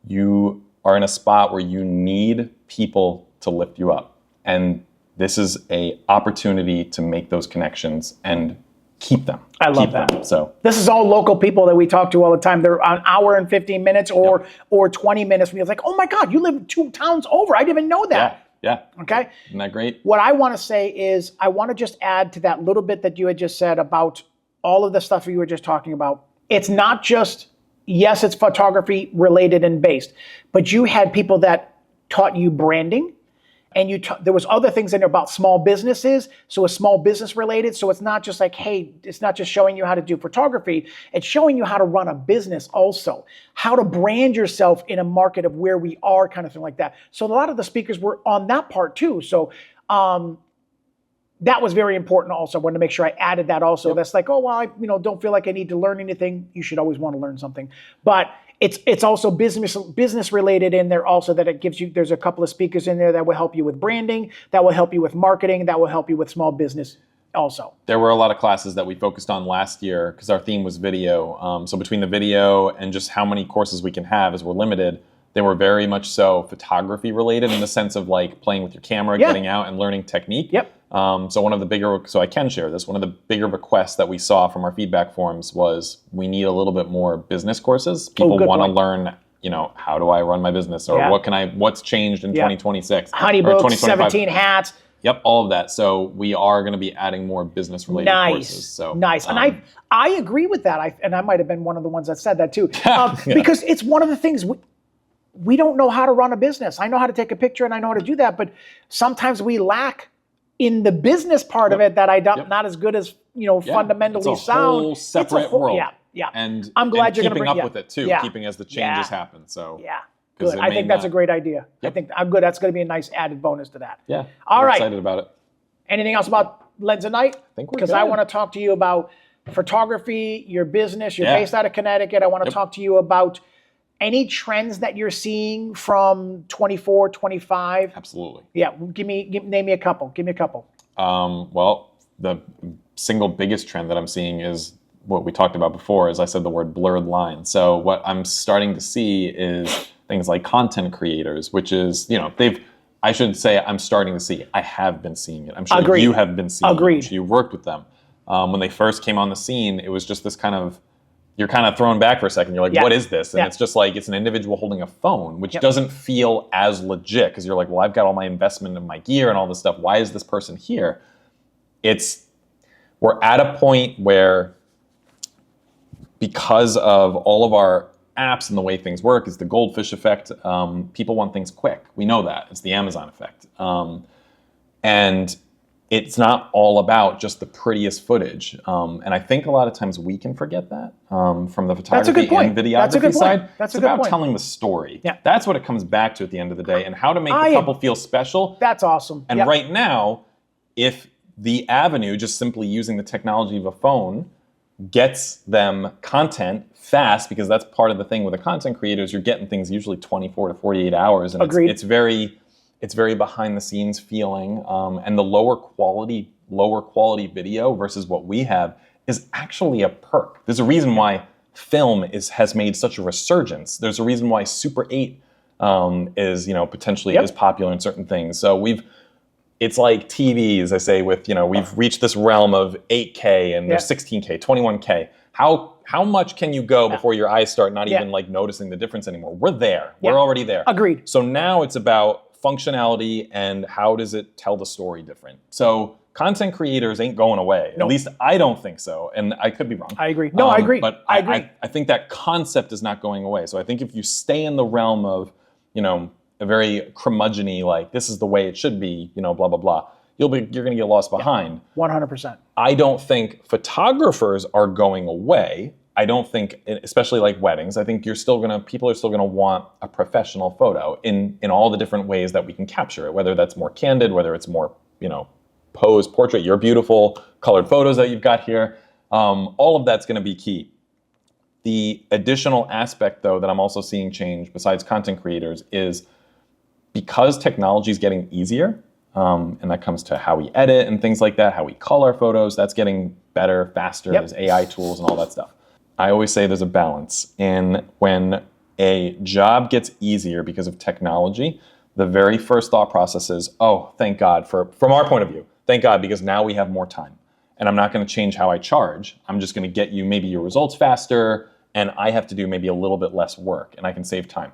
You are in a spot where you need people to lift you up, and this is an opportunity to make those connections and keep them. I love that. So this is all local people that we talk to all the time. They're an hour and 15 minutes or 20 minutes. We're like, oh my God, you live 2 towns over. I didn't even know that. Yeah. Okay. Isn't that great? What I want to say is I want to just add to that little bit that you had just said about all of the stuff you were just talking about. It's not just, yes, it's photography related and based, but you had people that taught you branding. And there was other things in there about small businesses, so it's small business related. So it's not just like, hey, it's not just showing you how to do photography. It's showing you how to run a business also, how to brand yourself in a market of where we are, kind of thing like that. So a lot of the speakers were on that part too. So that was very important also. I wanted to make sure I added that also. That's like, oh, well, I don't feel like I need to learn anything. You should always want to learn something. But it's also business related in there also, that it gives you, there's a couple of speakers in there that will help you with branding, that will help you with marketing, that will help you with small business also. There were a lot of classes that we focused on last year because our theme was video. So between the video and just how many courses we can have, as we're limited, they were very much so photography related in the sense of like playing with your camera, getting out and learning technique. So I can share this. One of the bigger requests that we saw from our feedback forms was we need a little bit more business courses. People want to learn, how do I run my business, or what's changed in 2026? Honeybook, 17 hats. Yep, all of that. So we are going to be adding more business related courses. So nice. And I agree with that. And I might have been one of the ones that said that too. Because it's one of the things we don't know how to run a business. I know how to take a picture and I know how to do that, but sometimes we lack in the business part of it that I don't, not as good as, fundamentally it's a sound. Whole separate world. Yeah. And I'm glad and you're going to keeping up with it too, keeping as the changes happen. So good. I think that's a great idea. I think I'm good. That's going to be a nice added bonus to that. Yeah. All right. Excited about it. Anything else about Lens at Night? I think we're Because good. I want to talk to you about photography, your business. You're based out of Connecticut. I want to talk to you about any trends that you're seeing from 24, 25. Absolutely. Yeah. Name me a couple. Give me a couple. Well, the single biggest trend that I'm seeing is what we talked about before, as I said, the word blurred line. So what I'm starting to see is things like content creators, which is, I should say I'm starting to see. I have been seeing it. I'm sure you have been seeing it. You worked with them. When they first came on the scene, it was just this you're kind of thrown back for a second. You're like, what is this? And it's just like, it's an individual holding a phone, which doesn't feel as legit because you're like, well, I've got all my investment in my gear and all this stuff. Why is this person here? We're at a point where, because of all of our apps and the way things work, is the goldfish effect. People want things quick. We know that. It's the Amazon effect. And it's not all about just the prettiest footage. And I think a lot of times we can forget that from the photography and videography side. It's about telling the story. Yeah. That's what it comes back to at the end of the day, and how to make the couple feel special. That's awesome. And right now, if the avenue, just simply using the technology of a phone, gets them content fast, because that's part of the thing with the content creators, you're getting things usually 24 to 48 hours. And it's very behind the scenes feeling. And the lower quality video versus what we have is actually a perk. There's a reason why film has made such a resurgence. There's a reason why Super 8 is potentially is popular in certain things. So it's like TVs, I say, we've reached this realm of 8K and there's 16K, 21K. How much can you go before your eyes start not even noticing the difference anymore? We're there. We're already there. Agreed. So now it's about functionality and how does it tell the story different. So content creators ain't going away. At least I don't think so. And I could be wrong. I agree. No, I agree. But I agree. I think that concept is not going away. So I think if you stay in the realm of, a very curmudgeon-y, like this is the way it should be, blah, blah, blah, you're going to get lost behind. 100%. I don't think photographers are going away. I don't think, especially like weddings, I think people are still going to want a professional photo in all the different ways that we can capture it, whether that's more candid, whether it's more, pose, portrait, your beautiful colored photos that you've got here. All of that's going to be key. The additional aspect, though, that I'm also seeing change besides content creators is because technology is getting easier, and that comes to how we edit and things like that, how we color photos, that's getting better, faster. There's AI tools and all that stuff. I always say there's a balance in when a job gets easier because of technology, the very first thought process is, oh, thank God, from our point of view, thank God, because now we have more time. And I'm not going to change how I charge. I'm just going to get you maybe your results faster, and I have to do maybe a little bit less work, and I can save time.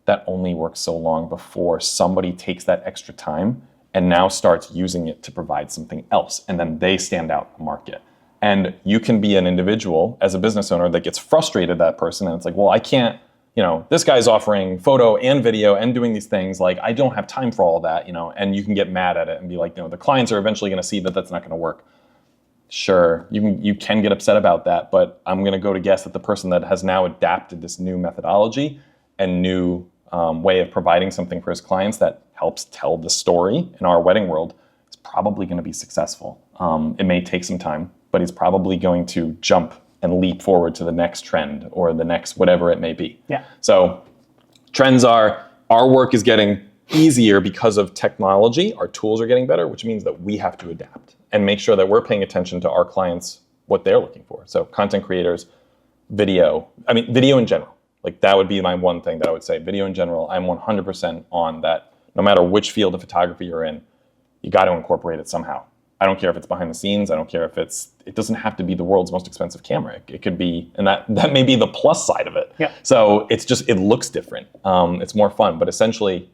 That only works so long before somebody takes that extra time and now starts using it to provide something else, and then they stand out in the market. And you can be an individual as a business owner that gets frustrated at that person, and it's like, well, I can't, this guy's offering photo and video and doing these things, like I don't have time for all of that, and you can get mad at it and be like, the clients are eventually going to see that that's not going to work. Sure, you can get upset about that, but I'm going to go to guess that the person that has now adapted this new methodology and new way of providing something for his clients that helps tell the story in our wedding world is probably going to be successful. It may take some time, but he's probably going to jump and leap forward to the next trend or the next whatever it may be. Yeah. So trends are, our work is getting easier because of technology. Our tools are getting better, which means that we have to adapt and make sure that we're paying attention to our clients, what they're looking for. So content creators, video in general. Like that would be my one thing that I would say. Video in general, I'm 100% on that. No matter which field of photography you're in, you got to incorporate it somehow. I don't care if it's behind the scenes. I don't care if it doesn't have to be the world's most expensive camera. It could be, and that may be the plus side of it. Yeah. So it looks different. It's more fun, but essentially,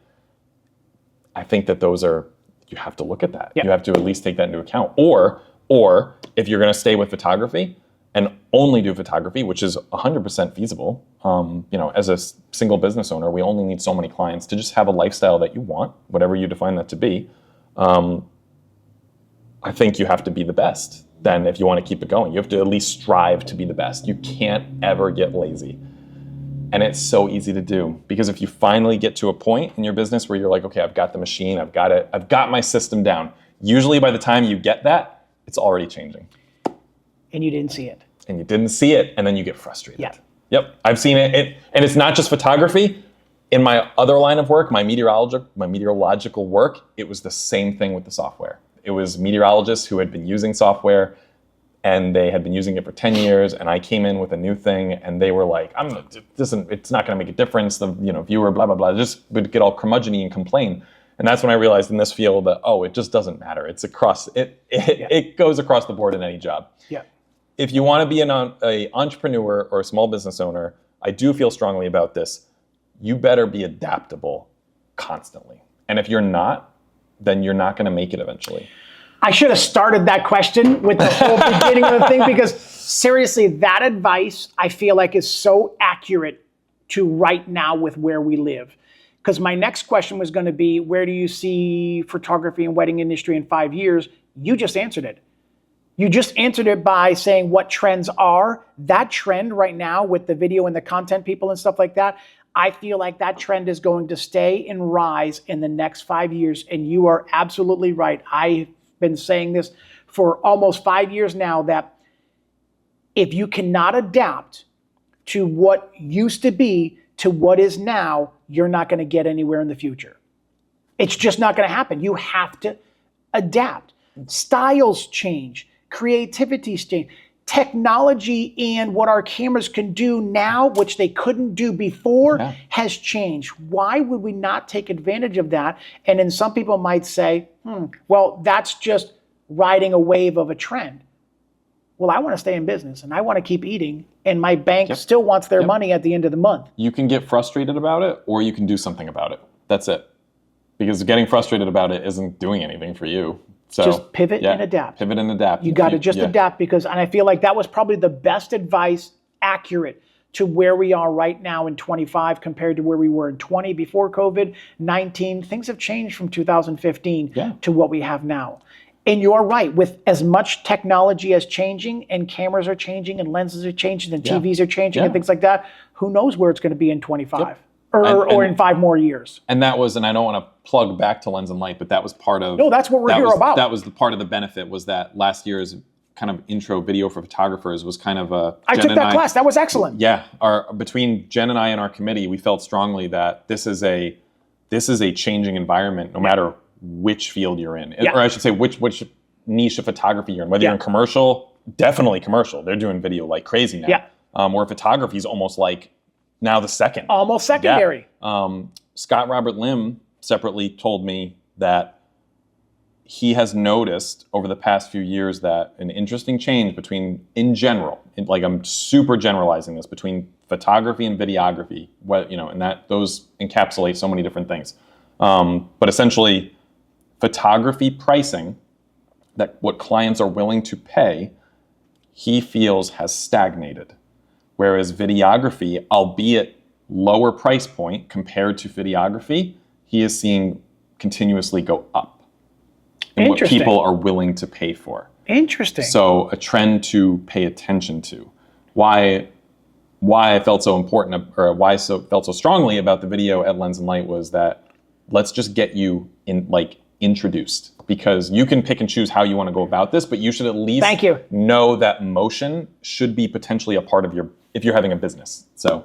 I think that you have to look at that. Yeah. You have to at least take that into account. Or if you're going to stay with photography and only do photography, which is 100% feasible. As a single business owner, we only need so many clients to just have a lifestyle that you want, whatever you define that to be. I think you have to be the best. Then if you want to keep it going, you have to at least strive to be the best. You can't ever get lazy. And it's so easy to do, because if you finally get to a point in your business where you're like, okay, I've got the machine, I've got my system down. Usually by the time you get that, it's already changing. And you didn't see it. And you didn't see it, and then you get frustrated. Yeah. Yep, I've seen it. And it's not just photography. In my other line of work, my meteorological work, it was the same thing with the software. It was meteorologists who had been using software, and they had been using it for 10 years, and I came in with a new thing, and they were like, it's not going to make a difference, the viewer, blah, blah, blah. Just would get all curmudgeon-y and complain. And that's when I realized in this field that, it just doesn't matter. It's across, it goes across the board in any job. Yeah. If you want to be an entrepreneur or a small business owner, I do feel strongly about this. You better be adaptable constantly. And if you're not, then you're not going to make it eventually. I should have started that question with the whole beginning of the thing, because seriously, that advice I feel like is so accurate to right now with where we live. Because my next question was going to be, where do you see photography and wedding industry in 5 years? You just answered it. You just answered it by saying what trends are. That trend right now with the video and the content people and stuff like that, I feel like that trend is going to stay and rise in the next 5 years. And you are absolutely right. I've been saying this for almost 5 years now, that if you cannot adapt to what used to be to what is now, you're not going to get anywhere in the future. It's just not going to happen. You have to adapt. Styles change. Creativity change. Technology and what our cameras can do now, which they couldn't do before, has changed. Why would we not take advantage of that? And then some people might say, well, that's just riding a wave of a trend. Well, I want to stay in business and I want to keep eating, and my bank still wants their money at the end of the month. You can get frustrated about it, or you can do something about it. That's it. Because getting frustrated about it isn't doing anything for you. So just pivot and adapt. Pivot and adapt. You got to just adapt, and I feel like that was probably the best advice, accurate to where we are right now in 25 compared to where we were in 20 before COVID-19. Things have changed from 2015 to what we have now. And you're right, with as much technology as changing, and cameras are changing, and lenses are changing, and TVs are changing, and things like that, who knows where it's going to be in 25 or in 5 more years. And that was, and I don't want to plug back to Lens and Light, but that was part of... No, that's what we're here about. That was the part of the benefit, was that last year's kind of intro video for photographers was kind of a... I took that class. That was excellent. Yeah. Between Jen and I and our committee, we felt strongly that this is a changing environment, no matter which field you're in, or I should say which niche of photography you're in. Whether you're in commercial, definitely commercial. They're doing video like crazy now. Where photography is almost like now the second. Almost secondary. Scott Robert Lim separately told me that he has noticed over the past few years that an interesting change between, in general, like I'm super generalizing this, between photography and videography, and that those encapsulate so many different things. But essentially, photography pricing, that what clients are willing to pay, he feels has stagnated. Whereas videography, albeit lower price point compared to videography, he is seeing continuously go up in what people are willing to pay for. Interesting. So a trend to pay attention to. Why I felt so important, or why I felt so strongly about the video at Lens and Light, was that let's just get you introduced, because you can pick and choose how you want to go about this, but you should at least know that motion should be potentially a part of if you're having a business. So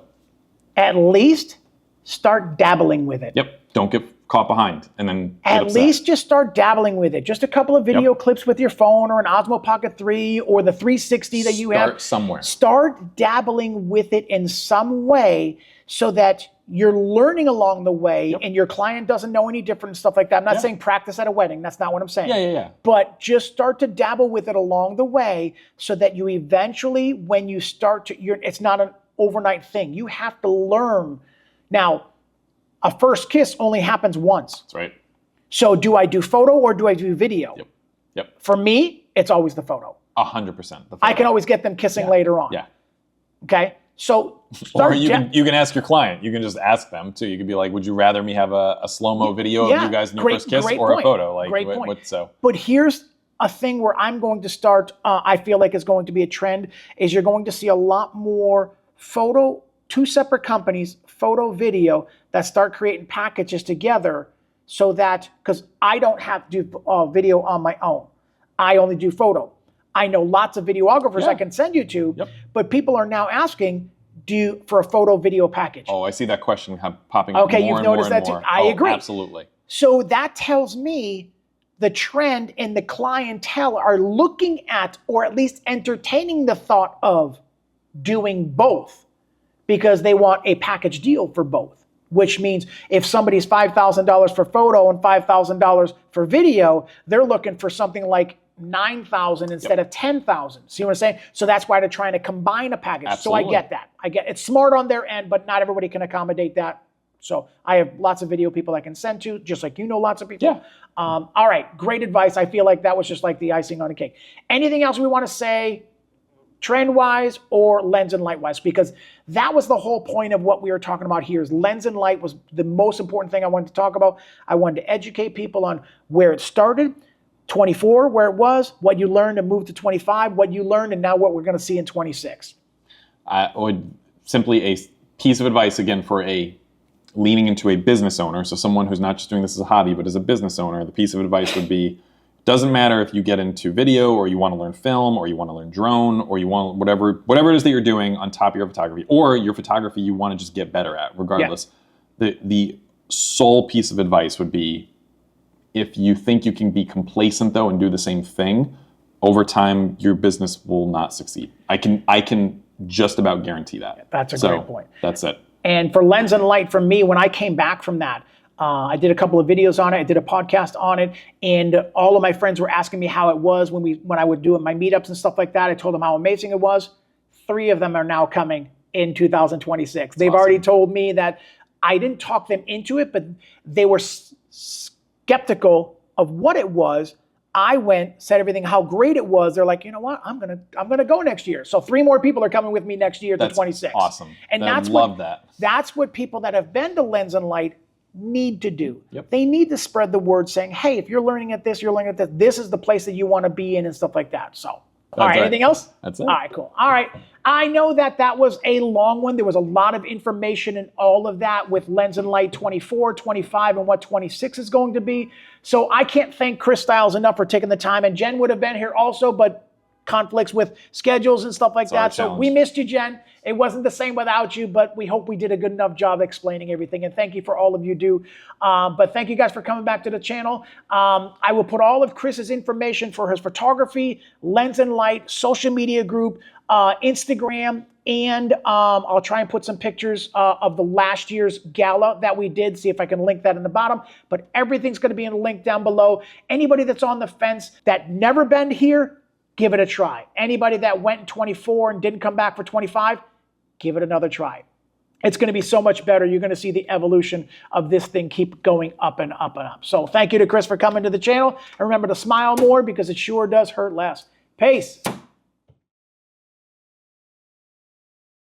at least start dabbling with it. Yep. Don't get caught behind and then at least just start dabbling with it. Just a couple of video clips with your phone, or an Osmo Pocket 3 or the 360 that you have. Start somewhere. Start dabbling with it in some way, so that you're learning along the way and your client doesn't know any different and stuff like that. I'm not saying practice at a wedding. That's not what I'm saying. But just start to dabble with it along the way, so that you eventually, when you start to, it's not an overnight thing. You have to learn. Now, a first kiss only happens once. That's right. So do I do photo or do I do video? Yep. For me, it's always the photo. 100%. I can always get them kissing later on. Yeah. Okay. So or you can ask your client. You can just ask them too. You could be like, "Would you rather me have a slow-mo video of you guys in your first kiss, or a photo?" Like, great point. So. But here's a thing where I'm going to start. I feel like is going to be a trend. Is you're going to see a lot more two separate companies, photo, video, that start creating packages together, so that because I don't have to do video on my own, I only do photo. I know lots of videographers I can send you to, but people are now asking, for a photo video package? Oh, I see that question popping up. Okay, you've noticed that too. I agree. Absolutely. So that tells me the trend and the clientele are looking at, or at least entertaining the thought of doing both, because they want a package deal for both. Which means if somebody's $5,000 for photo and $5,000 for video, they're looking for something like $9,000 instead of $10,000. See what I'm saying? So that's why they're trying to combine a package. Absolutely. So I get that. It's smart on their end, but not everybody can accommodate that. So I have lots of video people I can send to, just like lots of people. Yeah. All right, great advice. I feel like that was just like the icing on the cake. Anything else we want to say, trend-wise or lens and light-wise? Because that was the whole point of what we were talking about here. Is lens and light was the most important thing I wanted to talk about. I wanted to educate people on where it started, 24, where it was, what you learned and moved to 25, what you learned, and now what we're going to see in 26. I would simply, a piece of advice again for leaning into a business owner, so someone who's not just doing this as a hobby, but as a business owner, the piece of advice would be, doesn't matter if you get into video or you want to learn film or you want to learn drone or you want whatever it is that you're doing on top of your photography, or your photography you want to just get better at, regardless. Yeah. The sole piece of advice would be, if you think you can be complacent though and do the same thing, over time your business will not succeed. I can just about guarantee that. That's a great point. That's it. And for lens and light, for me, when I came back from that, I did a couple of videos on it. I did a podcast on it, and all of my friends were asking me how it was when I would do my meetups and stuff like that. I told them how amazing it was. 3 of them are now coming in 2026. They've already told me that I didn't talk them into it, but they were skeptical of what it was. I went, said everything, how great it was. They're like, you know what? I'm gonna go next year. So 3 more people are coming with me next year to 26. Awesome. And I love that. That's what people that have been to Lens and Light need to do. Yep. They need to spread the word saying, hey, if you're learning at this, you're learning at this, this is the place that you want to be in and stuff like that. So, all right, anything else? That's it. All right, cool. All right. I know that was a long one. There was a lot of information in all of that with Lens and Light 24, 25, and what 26 is going to be. So I can't thank Chris Stiles enough for taking the time. And Jen would have been here also, but conflicts with schedules and stuff like that. So we missed you, Jen. It wasn't the same without you, but we hope we did a good enough job explaining everything. And thank you for all of you do. But thank you guys for coming back to the channel. I will put all of Chris's information for his photography, Lens and Light, social media group, Instagram, and I'll try and put some pictures of the last year's gala that we did, see if I can link that in the bottom. But everything's going to be in a link down below. Anybody that's on the fence that never been here, give it a try. Anybody that went in 24 and didn't come back for 25, give it another try. It's going to be so much better. You're going to see the evolution of this thing keep going up and up and up. So thank you to Chris for coming to the channel. And remember to smile more, because it sure does hurt less. Peace.